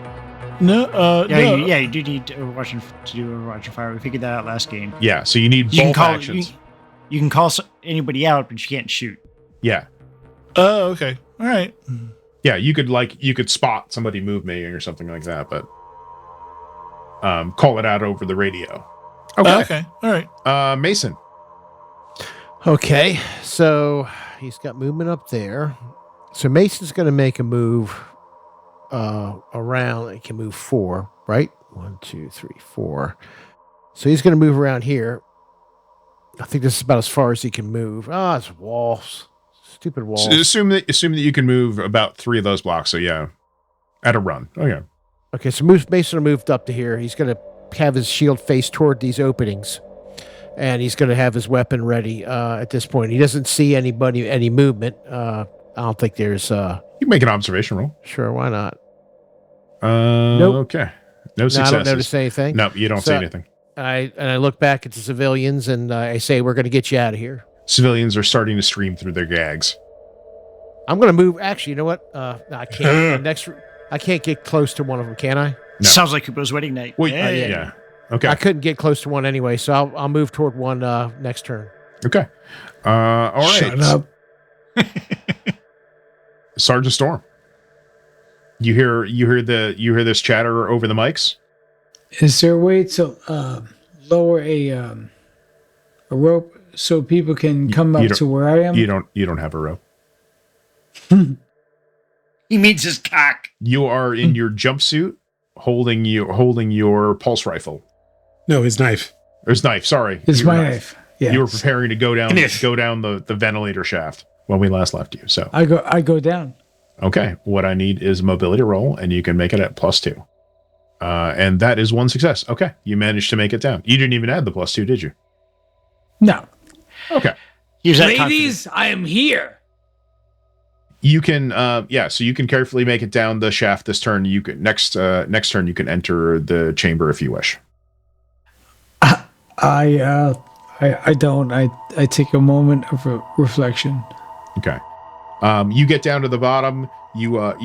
No. You do need Overwatch to do Overwatch and Fire. We figured that out last game. Yeah, so you need both actions. You can call anybody out, but you can't shoot. Yeah. Oh, okay. All right. Yeah, you could spot somebody moving or something like that, but call it out over the radio. Okay. All right. Mason. Okay, so he's got movement up there. So Mason's going to make a move around. He can move 4, right? 1, 2, 3, 4. So he's going to move around here. I think this is about as far as he can move. It's walls. Stupid walls. So assume that you can move about 3 of those blocks. So yeah, at a run. Okay. Okay, so Mason moved up to here. He's going to have his shield face toward these openings. And he's going to have his weapon ready at this point. He doesn't see any movement. I don't think there's... you can make an observation roll. Sure, why not? Nope. Okay. No successes. I don't notice anything. No, you don't see anything. I look back at the civilians and I say, we're going to get you out of here. Civilians are starting to scream through their gags. I'm going to move. Actually, you know what? I can't. I can't get close to one of them, can I? No. Sounds like Kubo's wedding night. Well, yeah. Okay. I couldn't get close to one anyway, so I'll move toward one next turn. Okay. All right. Shut up. Sergeant Storm. You hear this chatter over the mics? Is there a way to lower a rope so people can come up to where I am? You don't have a rope. He means his cock. You are in your jumpsuit, holding your pulse rifle. No, his knife. His knife. Sorry, it's my knife. Yeah, you were preparing to go down the ventilator shaft when we last left you. So I go down. Okay, what I need is a mobility roll, and you can make it at +2. And that is 1 success. Okay, you managed to make it down. You didn't even add the +2, did you? No. Okay. Ladies, I am here. You can, so you can carefully make it down the shaft this turn. You can next turn you can enter the chamber if you wish. I don't. I take a moment of reflection. Okay. You get down to the bottom. Your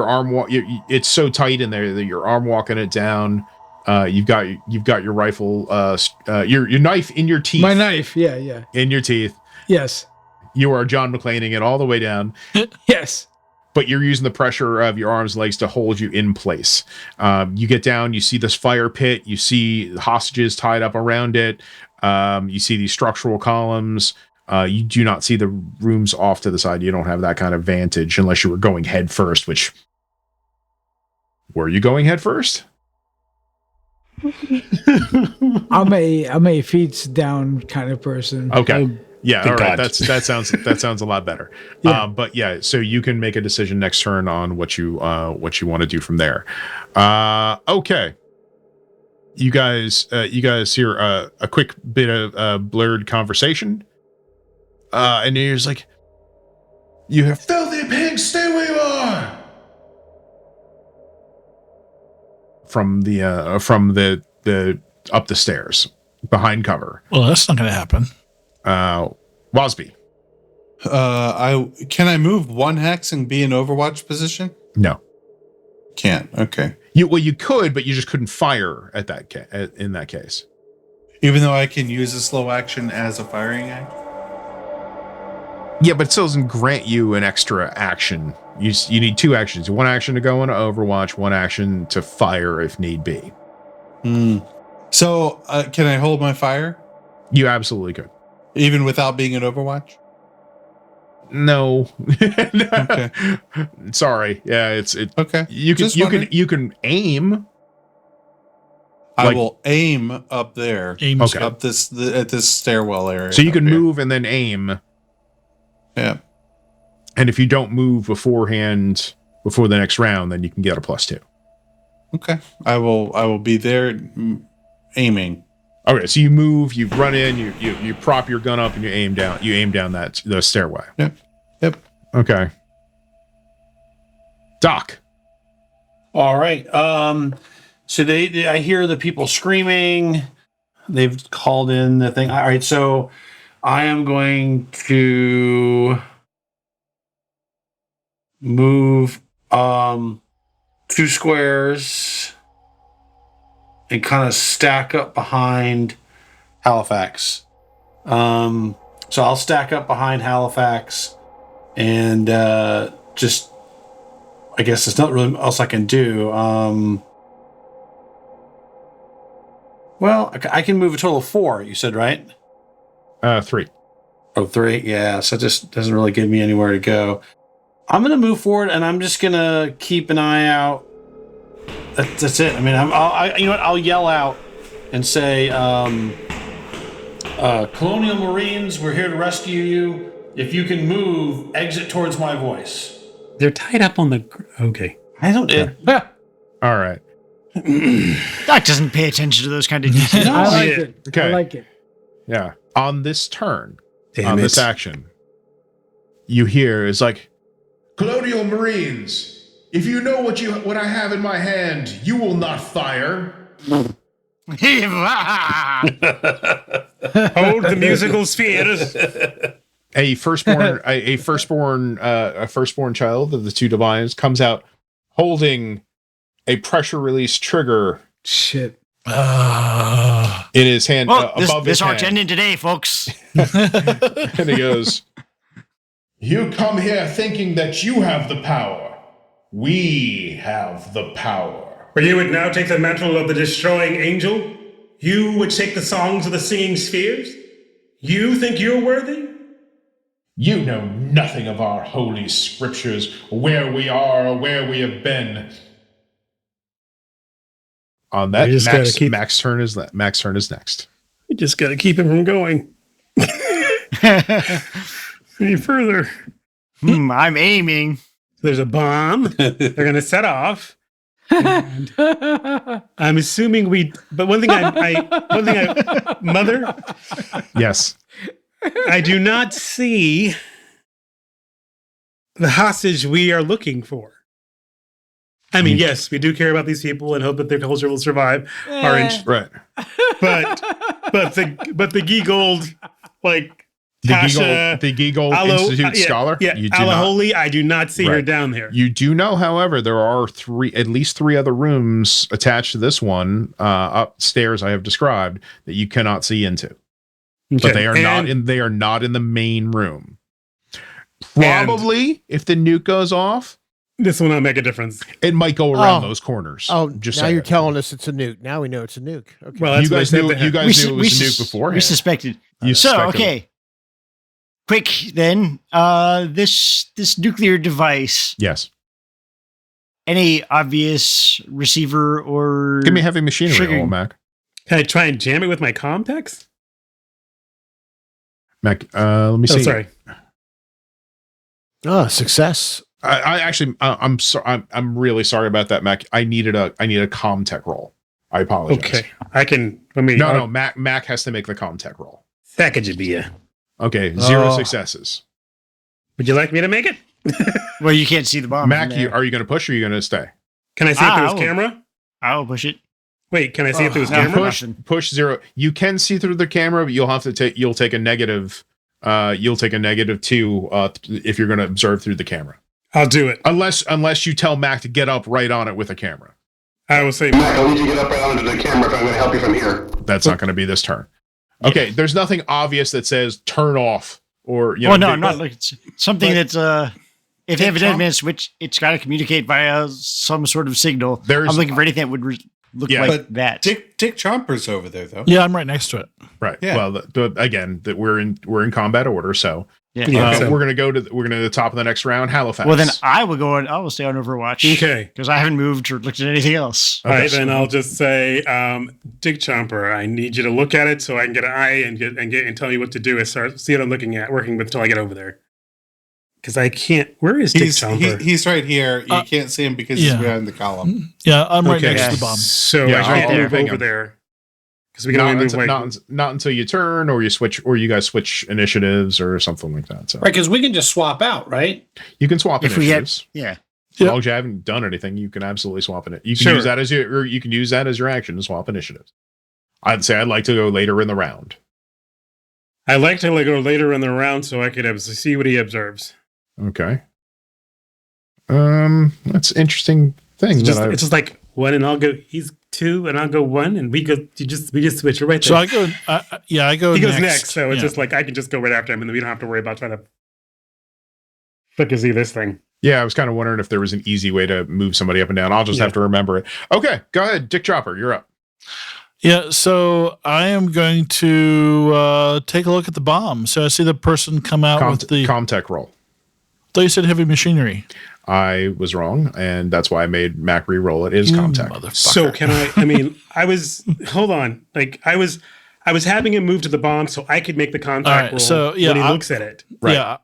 arm it's so tight in there that your arm walking it down. You've got your rifle, your knife in your teeth. My knife, yeah. In your teeth. Yes. You are John McClaning it all the way down. Yes. But you're using the pressure of your arms and legs to hold you in place. You get down, you see this fire pit, you see hostages tied up around it. You see these structural columns. You do not see the rooms off to the side. You don't have that kind of vantage unless you were going head first, which... Were you going head first? I'm a feet down kind of person. Okay. Yeah, all right. That sounds a lot better. Yeah. But yeah, so you can make a decision next turn on what you want to do from there. Okay. You guys hear a quick bit of blurred conversation. And you're just like, "You have filthy pigs, stay where you are." From the up the stairs behind cover. Well, that's not going to happen. Wasby. Can I move 1 hex and be in Overwatch position? No. Can't. Okay. You could, but you just couldn't fire at that in that case. Even though I can use a slow action as a firing act? Yeah, but it still doesn't grant you an extra action. You need 2 actions. 1 action to go into Overwatch, 1 action to fire if need be. So, can I hold my fire? You absolutely could. Even without being in Overwatch? No. Okay. Sorry. Yeah, it's Okay. You can aim. I will aim up there. Aim Okay. Up at this stairwell area. So you can up here. move and then aim. Yeah. And if you don't move beforehand before the next round, then you can get a +2. Okay. I will be there aiming. Okay, so you move, you run in, you prop your gun up, and you aim down. You aim down the stairway. Yep. Okay. Doc. All right. So I hear the people screaming. They've called in the thing. All right. So I am going to move 2 squares and kind of stack up behind Halifax. So I'll stack up behind Halifax and just, I guess there's not really else I can do. Well, I can move a total of 4, you said, right? 3. Oh, 3? Yeah, so it just doesn't really give me anywhere to go. I'm going to move forward, and I'm just going to keep an eye out. That's it. I mean, you know what? I'll yell out and say, Colonial Marines, we're here to rescue you. If you can move, exit towards my voice. They're tied up on the... Okay. I don't... All right. Doc doesn't pay attention to those kind of details. I like it. Okay. I like it. Yeah. On this turn, Damn this it. action, you hear is like, Colonial Marines, if you know what I have in my hand, you will not fire. Hold the musical spheres. A firstborn child of the 2 divines comes out holding a pressure release trigger. Shit. In his hand, Well, above this his arc's hand. ending today, folks. And he goes, You come here thinking that you have the power. We have the power. For you would now take the mantle of the destroying angel? You would take the songs of the singing spheres? You think you're worthy? You know nothing of our holy scriptures, where we are or where we have been. On that, Mac's turn is next. You just got to keep him from going any further. I'm aiming. There's a bomb. They're going to set off. And I'm assuming but one thing Mother, Yes. I do not see the hostage we are looking for. I mean, yes, we do care about these people and hope that their culture will survive. Orange, Right. but the Giegold, like Tasha, The Giegold Institute scholar. yeah, You do Alaholi, I do not see her Right. down there. You do know, however, there are at least three other rooms attached to this one upstairs I have described that you cannot see into. But Okay, they are not in the main room. Probably if the nuke goes off, This will not make a difference. it might go around those corners. Oh, just now saying. you're telling us it's a nuke. Now we know it's a nuke. Okay. Well, that's You what I guys said knew to him. it was a nuke beforehand. We suspected. You So, suspected. okay. Quick, then. This nuclear device, Yes. any obvious receiver or... Give me a heavy machinery Triggering. roll, Mac. Can I try and jam it with my Comtex? Mac, let me see. Oh, sorry. Oh, success. I actually, I'm sorry. I'm really sorry about that, Mac. I needed a Comtech roll. I apologize. Okay, I can. Let me. No, Mac has to make the Comtech roll. That could just be you. Okay, 0 Oh. successes. Would you like me to make it? Well, you can't see the bomb. Mac, from there. are you going to push or are you going to stay? Can I see it through I his will. camera? I'll push it. Wait, can I see it through his no, camera? Push 0. You can see through the camera, but you'll take a negative. You'll take a -2 if you're going to observe through the camera. I'll do it. Unless you tell Mac to get up right on it with a camera. I will say. Mac, I'll need you to get up right onto the camera if I'm going to help you from here. That's not going to be this turn. Okay, there's nothing obvious that says turn off or no, I'm not looking. Something that's if they have a dead man switch, it's got to communicate via some sort of signal. I'm looking for anything that would look like that. Dick Chomper's over there, though. Yeah, I'm right next to it. Right. Yeah. Well, again, that we're in combat order, so Yeah. we're gonna go to the top of the next round. Halifax. Well, then I will stay on Overwatch. Okay. Because I haven't moved or looked at anything else. All right, then I'll just say, Dick Chomper, I need you to look at it so I can get an eye and tell me what to do. And start see what I'm working with until I get over there. Because I can't. Where is Dick Chomper? He's right here. You can't see him because he's behind the column. Yeah, I'm right next to the bomb. So Yeah, I can't I'll move ping over him. there. Because we can only move not until you turn or you switch or you guys switch initiatives or something like that. So Right, because we can just swap out, right? you can swap initiatives. Yeah. As long as you haven't done anything, you can absolutely swap it. You can use that as your action to swap initiatives. I'd say I'd like to go later in the round. I like to go later in the round so I could see what he observes. Okay. That's an interesting thing. It's just like one, and I'll go. He's two, and I'll go one, and we just switch right there. So I go. I go. He goes next, so it's just like I can just go right after him, and then we don't have to worry about trying to fucking see this thing. Yeah, I was kind of wondering if there was an easy way to move somebody up and down. I'll just have to remember it. Okay, go ahead, Dick Chopper, you're up. Yeah, so I am going to take a look at the bomb. So I see the person come out with the Comtech roll. I thought you said heavy machinery. I was wrong, and that's why I made Mac re-roll it. It is Comtech. So can I mean, hold on. Like I was having him move to the bomb so I could make the contact roll so, when he looks at it. Right. Yeah.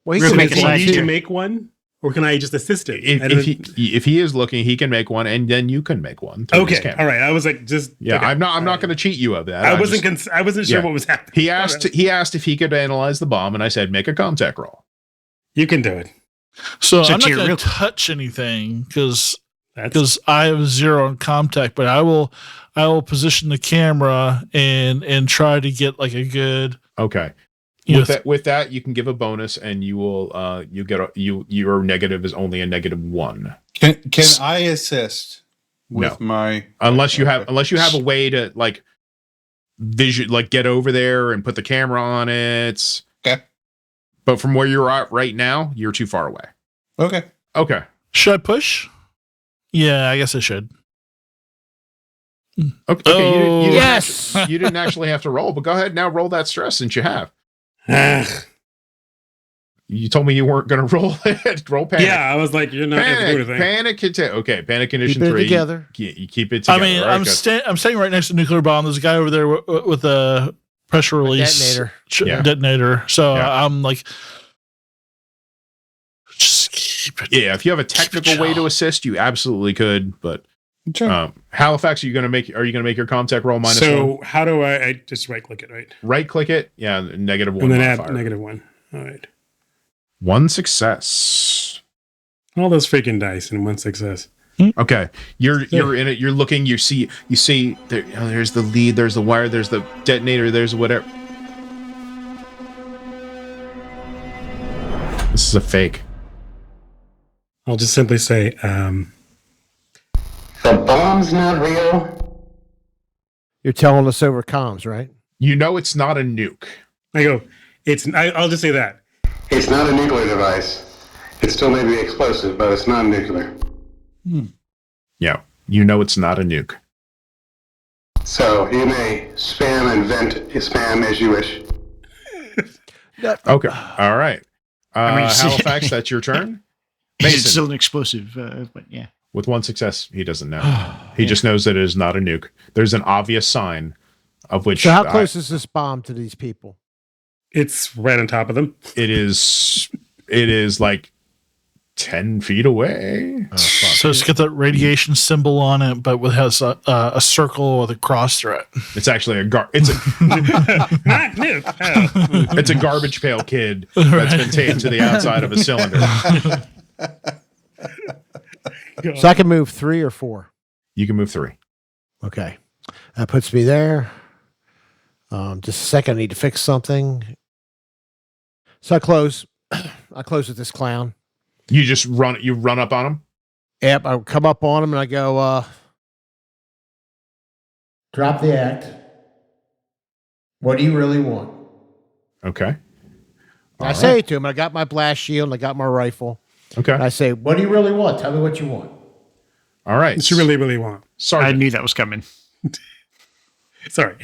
Well, So make can I need to make one? Or can I just assist it? If he is looking, he can make one, and then you can make one. Okay, all right. I was like, just okay. I'm not going to cheat you of that. I wasn't sure what was happening. He asked if he could analyze the bomb, and I said make a Comtech roll. You can do it. So I'm not going to touch anything because I have 0 on Comtech, but I will position the camera and try to get like a good With that, you can give a bonus, and you will your negative is only a -1. Can I assist with my unless you have a way to like get over there and put the camera on it. Okay. But from where you're at right now, you're too far away. Okay. Should I push? Yeah, I guess I should. Okay. Yes. You didn't actually have to roll, but go ahead now. Roll that stress since you have. You told me you weren't going to roll it. Roll panic. Yeah, I was like, you're not going to do anything. Panic. Panic condition Keep it 3. together. You keep it together. I mean, right, I'm standing right next to the nuclear bomb. There's a guy over there with a pressure release detonator. So I'm like, just keep it. Yeah, if you have a technical way to assist, you absolutely could. But Halifax, are you going to make your Comtech roll -1? So how do I just right click it? Right. Right click it. Yeah, -1. And then modifier. add -1. All right. 1 success. All those freaking dice and 1 success. Okay, you're in it. You're looking. You see there's the lead. There's the wire. There's the detonator. There's whatever. This is a fake. I'll just simply say, The bomb's not real. You're telling us over comms, right? You know it's not a nuke. I go. I'll just say that. It's not a nuclear device. It still may be explosive, but it's not nuclear. Yeah, you know it's not a nuke. So you may spam and vent spam as you wish. Okay, all right. Halifax, that's your turn. It's still an explosive, but yeah. With 1 success, he doesn't know. He just knows that it is not a nuke. There's an obvious sign of which. So how close is this bomb to these people? It's right on top of them. It is like 10 feet away. So it's got that radiation symbol on it, but it has a circle with a cross through it. It's actually not nuke. Oh. It's a garbage pail kid that's been taped to the outside of a cylinder. So I can move 3 or 4. You can move 3. Okay, that puts me there. Just a second, I need to fix something. So I close. I close with this clown. You just run. You run up on him. Yep, I come up on him and I go, drop the act. What do you really want? Okay. I say to him, I got my blast shield and I got my rifle. Okay. And I say, what do you really want? Tell me what you want. All right. What you really, really want? Sergeant. I knew that was coming. Sorry.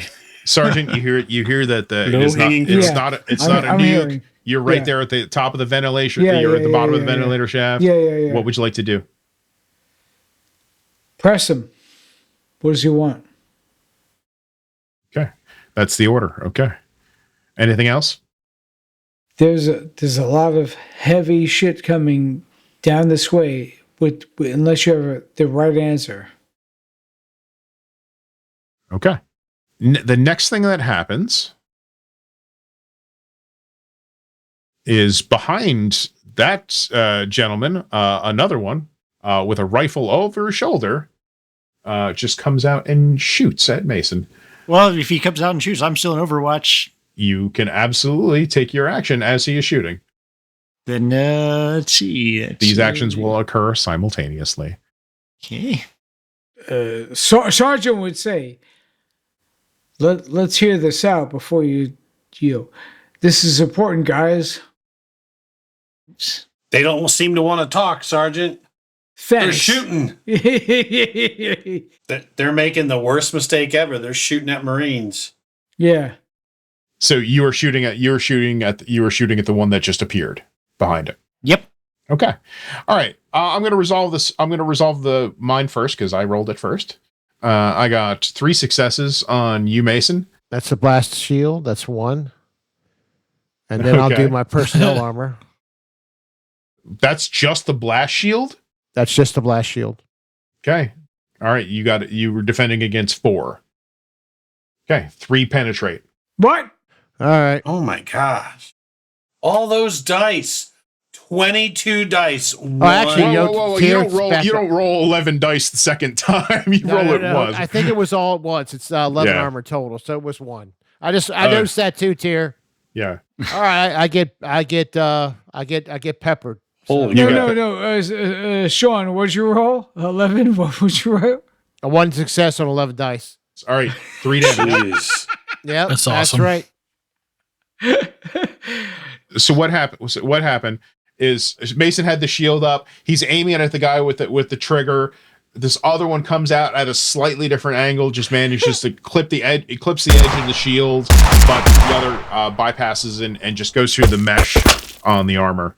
Sergeant, you hear that the No it's not hanging it's fruit. not a, it's I'm- not a I'm nuke. hearing. You're right Yeah. there at the top of the ventilation. Yeah, You're at the yeah, bottom yeah, of the yeah. ventilator shaft. Yeah. What would you like to do? Press him. What does he want? Okay. That's the order. Okay. Anything else? There's a lot of heavy shit coming down this way unless you have the right answer. Okay. The next thing that happens is behind that gentleman, another one with a rifle over his shoulder, just comes out and shoots at Mason. Well, if he comes out and shoots, I'm still in Overwatch. You can absolutely take your action as he is shooting. Then let's see. These actions will occur simultaneously. Okay. Sergeant would say, let's hear this out before you. This is important, guys. They don't seem to want to talk, Sergeant. Thanks. They're shooting. They're making the worst mistake ever. They're shooting at Marines. Yeah. So you were shooting at the one that just appeared behind it. Yep. Okay. All right. I'm going to resolve this. I'm going to resolve the mine first because I rolled it first. I got 3 successes on you, Mason. That's a blast shield. That's 1. And then I'll Okay. do my personnel armor. That's just the blast shield. That's just a blast shield. Okay. All right. You were defending against 4. Okay. 3 penetrate. What? All right. Oh my gosh. All those dice. 22 dice. actually, Whoa. You don't roll 11 dice the second time. You roll it once. I think it was all at once. It's 11 Yeah. armor total, so it was 1. I noticed that too, Tier. Yeah. All right, I get peppered. Holy No. Sean, what'd you roll? 11? What would you roll? A 1 success on 11 dice. All right. 3 damage. Jeez. Yep, That's awesome. right. So what happened is Mason had the shield up. He's aiming at the guy with the trigger. This other one comes out at a slightly different angle, just manages to clip the edge. It clips the edge of the shield, but the other bypasses and just goes through the mesh on the armor,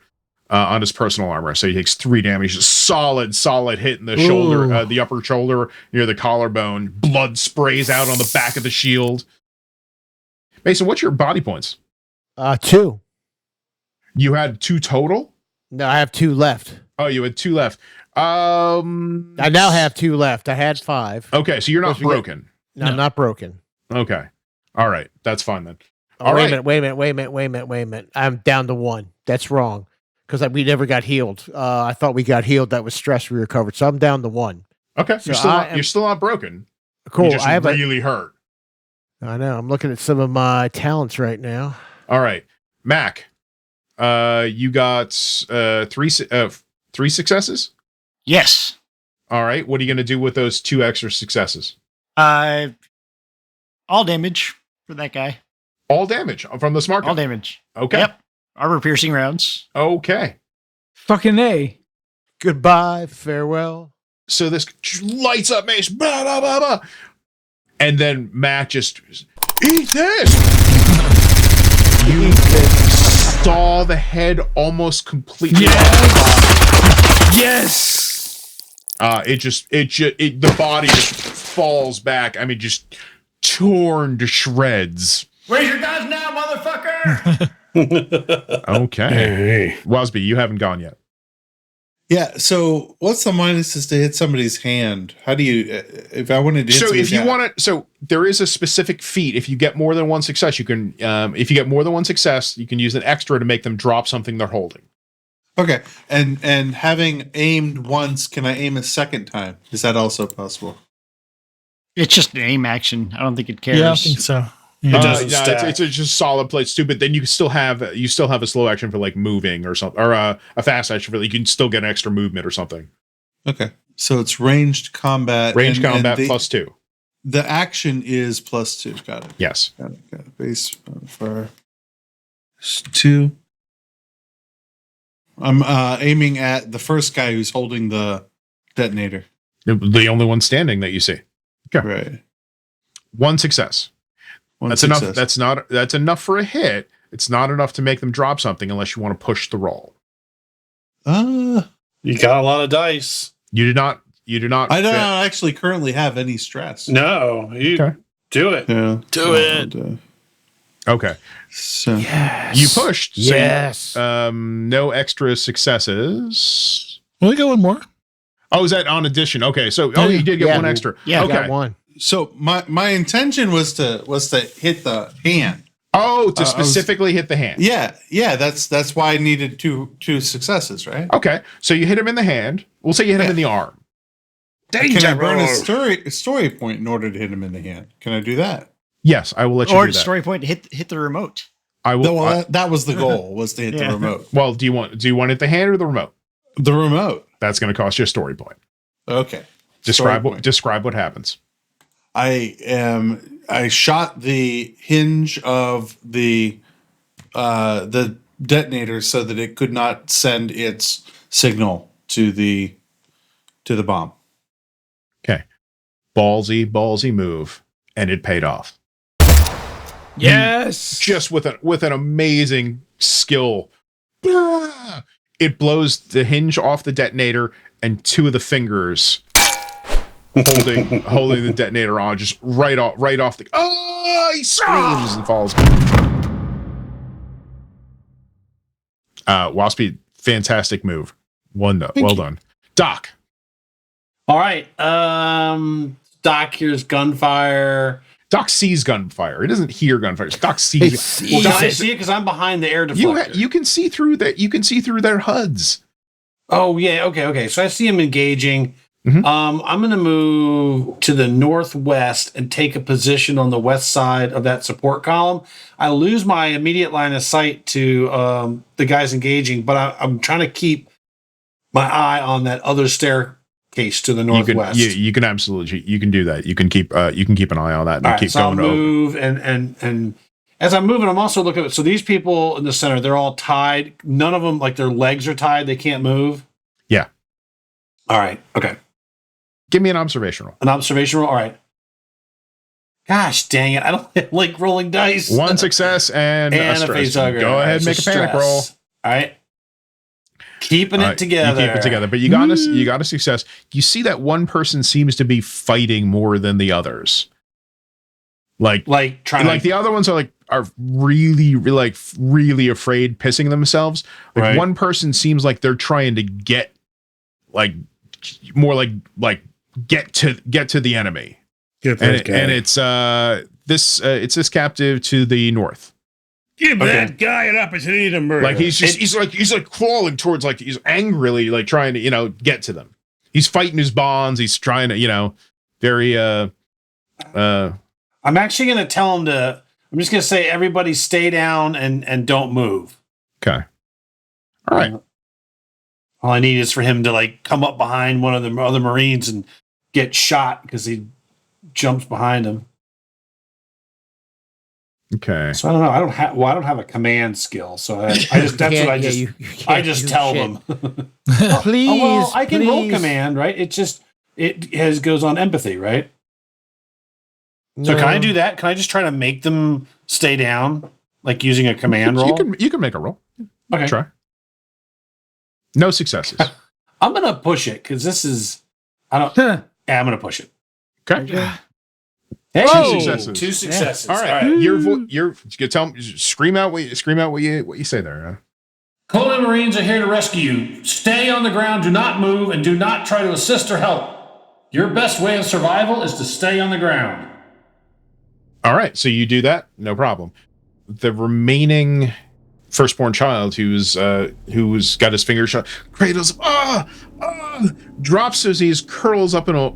on his personal armor. So he takes 3 damage. Just solid hit in the shoulder, the upper shoulder near the collarbone. Blood sprays out on the back of the shield. Mason, what's your body points? 2. You had 2 total? No, I have 2 left. Oh, you had 2 left. I now have 2 left. I had 5. Okay, so you're not broken. No, I'm not broken. Okay. All right. That's fine then. Oh, wait a minute. I'm down to 1. That's wrong. Because we never got healed. I thought we got healed. That was stress we recovered. So I'm down to 1. Okay. So You're still not broken. Cool. You're just I have really hurt. I know. I'm looking at some of my talents right now. All right. Mac, you got 3 successes? Yes. All right. What are you going to do with those 2 extra successes? All damage for that guy. All damage from the smart gun. All damage. Okay. Yep. Armor piercing rounds. Okay. Fucking A. Goodbye. Farewell. So this lights up Mace. Blah, blah, blah, blah. And then Mac just, eat this! You saw the head almost completely off. Yes. The body just falls back. I mean, just torn to shreds. Raise your guns now, motherfucker! Okay. Hey. Wasby, you haven't gone yet. Yeah. So, what's the minuses to hit somebody's hand? How do you? If I wanted to hit So somebody's if you hand- want it, so there is a specific feat. If you get more than 1 success, you can. If you get more than 1 success, you can use an extra to make them drop something they're holding. Okay, and having aimed once, can I aim a second time? Is that also possible? It's just an aim action. I don't think it cares. Yeah, I think so. Yeah. It doesn't stack. It's just solid plates too. But then you still have a slow action for like moving or something, or a fast action for you can still get an extra movement or something. Okay, so it's ranged combat. Range and combat the, +2. The action is +2. Got it. Yes. Got it. Base for 2. I'm aiming at the first guy who's holding the detonator. The only one standing that you see. Okay. Right. One success. That's enough. That's enough for a hit. It's not enough to make them drop something unless you want to push the roll. You got a lot of dice. You do not. I don't actually currently have any stress. No, you do it. Yeah. Do it. Okay. So you pushed. So Yes. no extra successes. Well, we got one more. Oh, is that on addition? Okay. So you did get one extra. Yeah, I Okay. got one. So my intention was to hit the hand. Oh, to specifically hit the hand. Yeah. That's why I needed two successes, right? Okay. So you hit him in the hand. We'll say you hit him in the arm. Can I burn a story point in order to hit him in the hand? Can I do that? Yes, I will let you Or do that. story point to hit the remote. I will. Well, that was the goal, was to hit the remote. Well, do you want it at the hand or the remote? The remote. That's going to cost you a story point. Okay. Describe what happens. I shot the hinge of the detonator so that it could not send its signal to the bomb. Okay. Ballsy move, and it paid off. Yes. Just with an amazing skill. It blows the hinge off the detonator, and two of the fingers holding the detonator on just right off the. Oh! He screams and falls. Waspy, fantastic move. Well done, Doc. All right. Doc hears gunfire. Doc sees gunfire. He doesn't hear gunfire. Doc sees. Well, Doc, I see it because I'm behind the air deflector. You can see through that. You can see through their HUDs. Oh yeah. Okay. So I see him engaging. Mm-hmm. I'm going to move to the northwest and take a position on the west side of that support column. I lose my immediate line of sight to the guys engaging, but I'm trying to keep my eye on that other staircase to the northwest. You can absolutely. You can do that. You can keep an eye on that and keep going I'll move and as I'm moving, I'm also looking at. So these people in the center, they're all tied. None of them, like their legs are tied. They can't move. Yeah. All right. Okay. Give me an observation roll. An observation roll? All right. Gosh dang it. I don't like rolling dice. One success and a stress. Go ahead and make a panic roll. All right. Keeping it together. You keep it together. But you got a success. You see that one person seems to be fighting more than the others. Like the other ones are really afraid, pissing themselves. Like one person seems like they're trying to get get to the enemy. And it's this captive to the north. Give that guy an opportunity to murder. Like he's crawling towards, like he's angrily trying to get to them. He's fighting his bonds. He's trying to very I'm actually going to tell him to. I'm just going to say everybody stay down and don't move. Okay. All right. All I need is for him to come up behind one of the other Marines and get shot because he jumps behind him. Okay. So I don't know. I don't have a command skill. So I just tell them. Please. I can roll command, right? It goes on empathy, right? So can I do that? Can I just try to make them stay down, using a command roll? You can make a roll. Okay. Try. No successes. I'm gonna push it because this is. I'm gonna push it. Okay. Hey, Two successes. Yeah. All right. You tell me. Scream out what you say there. Colonial Marines are here to rescue you. Stay on the ground. Do not move, and do not try to assist or help. Your best way of survival is to stay on the ground. All right. So you do that. No problem. The remaining firstborn child who's got his finger shot, Kratos drops as he's curls up in a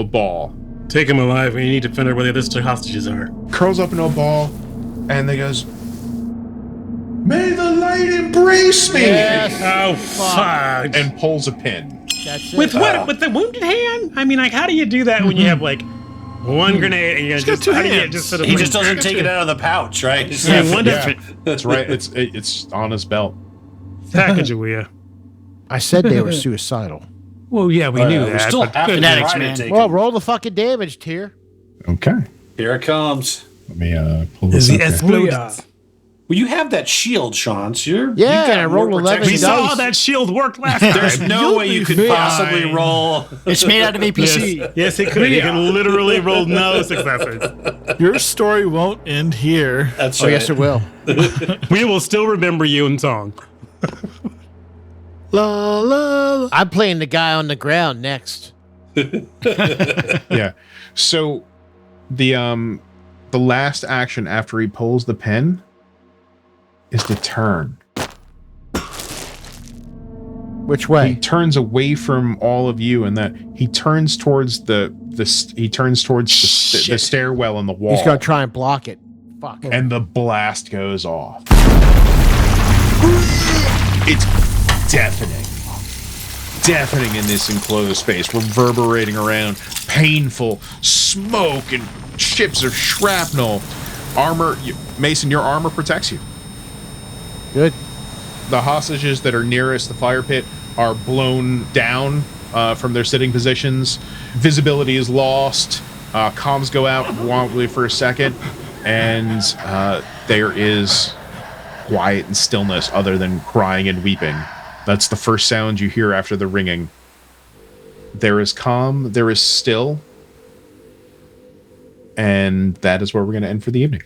ball. Take him alive. We need to find out where the other two hostages are. Curls up in a ball, and they goes, "May the light embrace me!" Yes. Oh fuck! And pulls a pin. That's it. With what? With the wounded hand? I mean, how do you do that when you have one grenade and you got two hands? He just doesn't take it out of the pouch, right? That's right. It's on his belt. Sacagawea. I said they were suicidal. Well, yeah, we knew We that. still but have to Fanatics, try to man. take Well, him. roll the fucking damage, Tier. Okay. Here it comes. Let me pull is this the up. explode? Booyah. Well, you have that shield, Sean. So Yeah, you've got and I rolled more 11 We protection. saw dice. that shield work last time. There's no way you could fine. possibly roll. It's made out of APC. Yes, it could. You can literally roll no successes. Your story won't end here. That's Oh, right. yes, it will. We will still remember you in song. La la. La. I'm playing the guy on the ground next. Yeah. So the last action after he pulls the pin is to turn. Which He way? turns away from all of you, and that he turns towards the stairwell in the wall. He's going to try and block it. Fuck. And the blast goes off. It's deafening in this enclosed space, reverberating around, painful smoke and chips of shrapnel. Mason, your armor protects you. Good. The hostages that are nearest the fire pit are blown down from their sitting positions. Visibility is lost. Comms go out wobbly for a second, and there is quiet and stillness other than crying and weeping. That's the first sound you hear after the ringing. There is calm, there is still, and that is where we're going to end for the evening.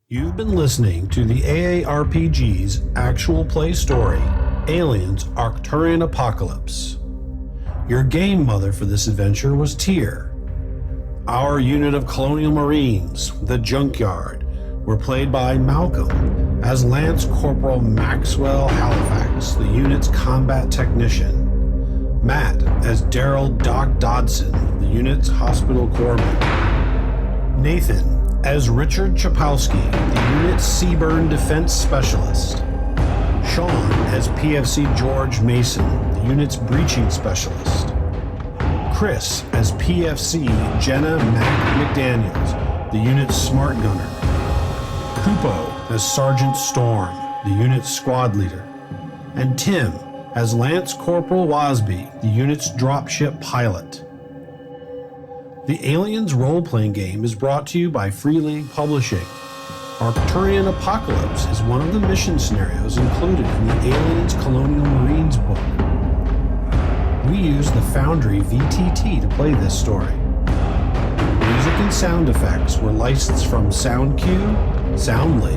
You've been listening to the AARPG's actual play story, Aliens Arcturian Apocalypse. Your game mother for this adventure was Tyr. Our unit of Colonial Marines, the Junkyard, were played by Malcolm as Lance Corporal Maxwell Halifax, the unit's combat technician. Matt as Daryl Doc Dodson, the unit's hospital corpsman. Nathan as Richard Chapowski, the unit's Seaburn Defense Specialist. Sean as PFC George Mason, the unit's Breaching Specialist. Chris as PFC Jenna Mac McDaniels, the unit's Smart Gunner. Kupo as Sergeant Storm, the unit's Squad Leader. And Tim as Lance Corporal Wasby, the unit's Dropship Pilot. The Aliens role-playing game is brought to you by Freeleague Publishing. Arcturian Apocalypse is one of the mission scenarios included in the Aliens Colonial Marines book. We use the Foundry VTT to play this story. Music and sound effects were licensed from SoundCue, Soundly,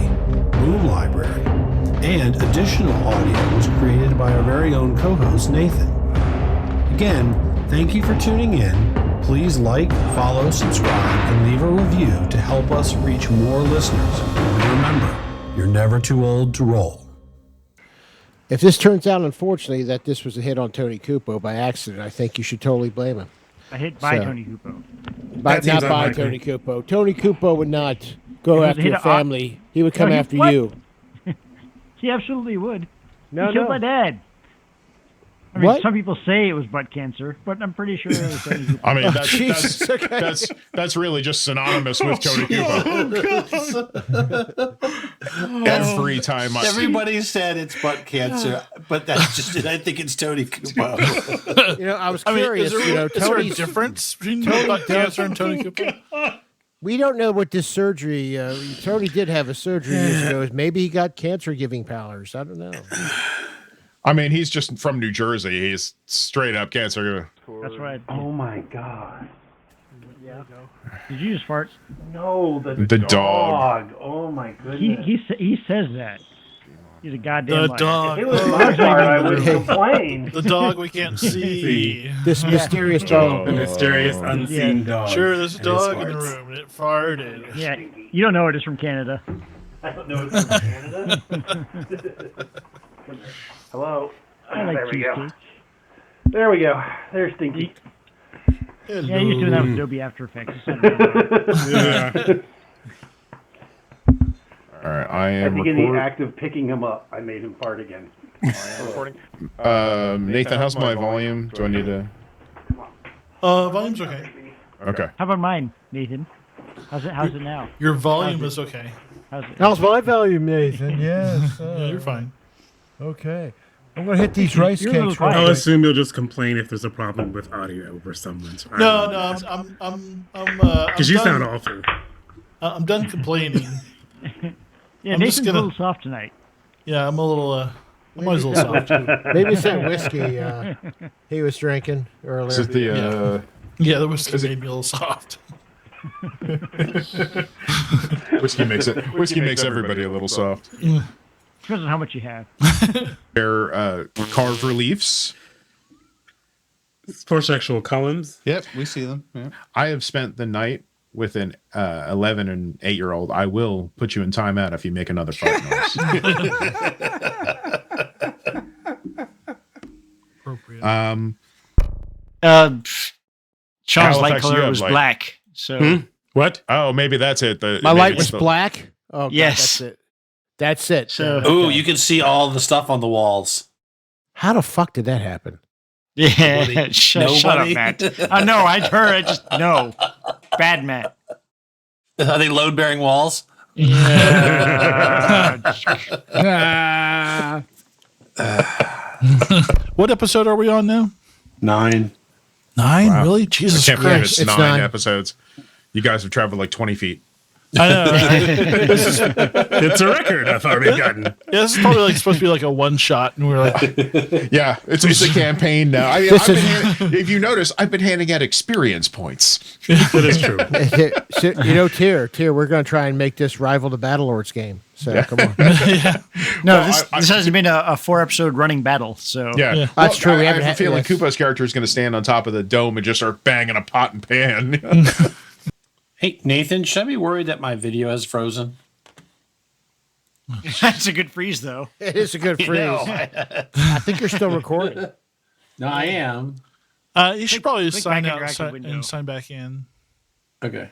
Boom Library, and additional audio was created by our very own co-host Nathan. Again, thank you for tuning in. Please like, follow, subscribe, and leave a review to help us reach more listeners. And remember, you're never too old to roll. If this turns out, unfortunately, that this was a hit on Tony Kupo by accident, I think you should totally blame him. A hit by So- Tony Kupo. Not seems by unlikely. Tony Kupo. Tony Kupo would not go It was a after hit your of- family. He would come No, he- after what? you. He absolutely would. No, He killed no. my dad. I mean, What? some people say it was butt cancer, but I'm pretty sure it was Tony Kupo. I mean, Jesus, okay. that's really just synonymous with Tony Kupo. Every time I Everybody said it's butt cancer, but that's just, I think it's Tony Kupo. You know, I was I mean, curious. is there a Tony's difference between butt cancer and Tony Cooper? We don't know what this surgery. Tony did have a surgery years ago. Maybe he got cancer-giving powers. I don't know. I mean, he's just from New Jersey. He's straight up cancer. That's right. Oh my god. Did you just fart? No, the The dog. Oh my goodness. He says that. He's a goddamn The liar. dog. If it was my part, I would complain. The dog we can't see. This mysterious dog. The mysterious unseen dog. Sure, there's a And his dog in the farts. room and it farted. Yeah, you don't know it is from Canada. I don't know it's from Canada. Hello. I like There we go. cheesecake. There we go. There's Stinky. Yeah, he's doing that with Adobe After Effects. It's not really hard. Yeah. All right, I I am think in the recording. act of picking him up, I made him fart again. Nathan, how's my volume? Do I need to? Volume's okay. Okay. How about mine, Nathan? How's it now? Your volume is okay. How's my volume, Nathan? Yes. Yeah, you're fine. Okay. I'm going to hit these rice You're a little cakes. quiet. I'll assume you'll just complain if there's a problem with audio or something. So No, I'm because you sound done. awful. I'm done complaining. Yeah, I'm just Nathan's gonna- a little soft tonight. Yeah, I'm a little. I'm always a little soft. Maybe it's that whiskey he was drinking earlier. This is the. Yeah, the whiskey made me a little soft. Whiskey makes it. Whiskey makes everybody a little soft. Depends on how much you have. They're carved reliefs. Four sexual columns. Yep, we see them. Yeah. I have spent the night with an 11 and 8-year-old. I will put you in timeout if you make another fart noise. Appropriate. Sean's light Halifax, you color have was light. black. So What? Oh, maybe that's it. My maybe light it's was the- black? Oh, God, Yes. that's it. That's it. So- Ooh, you can see all the stuff on the walls. How the fuck did that happen? yeah, shut up, Nobody? Matt. No, I heard. I just no. Bad Matt. Are they load-bearing walls? Yeah. What episode are we on now? 9. 9? Wow. Really? I Jesus can't believe Christ! it's It's 9 9. episodes. You guys have traveled like 20 feet. I know. It's a record I've already gotten. Yeah, this is probably like supposed to be like a one shot, and we're like, Yeah, it's a campaign now. I mean, if you notice, I've been handing out experience points. That is true. You know, Tyr, we're going to try and make this rival the Battlelords game. So come on. No, Well, this hasn't been a 4-episode running battle. So Yeah, That's true. We I haven't have a had- feeling yes. Koopa's character is going to stand on top of the dome and just start banging a pot and pan. Hey, Nathan, should I be worried that my video has frozen? that's a good freeze, though. It is a good freeze. No, I think you're still recording. I am. you should probably click sign back out interactive window. and sign back in. Okay.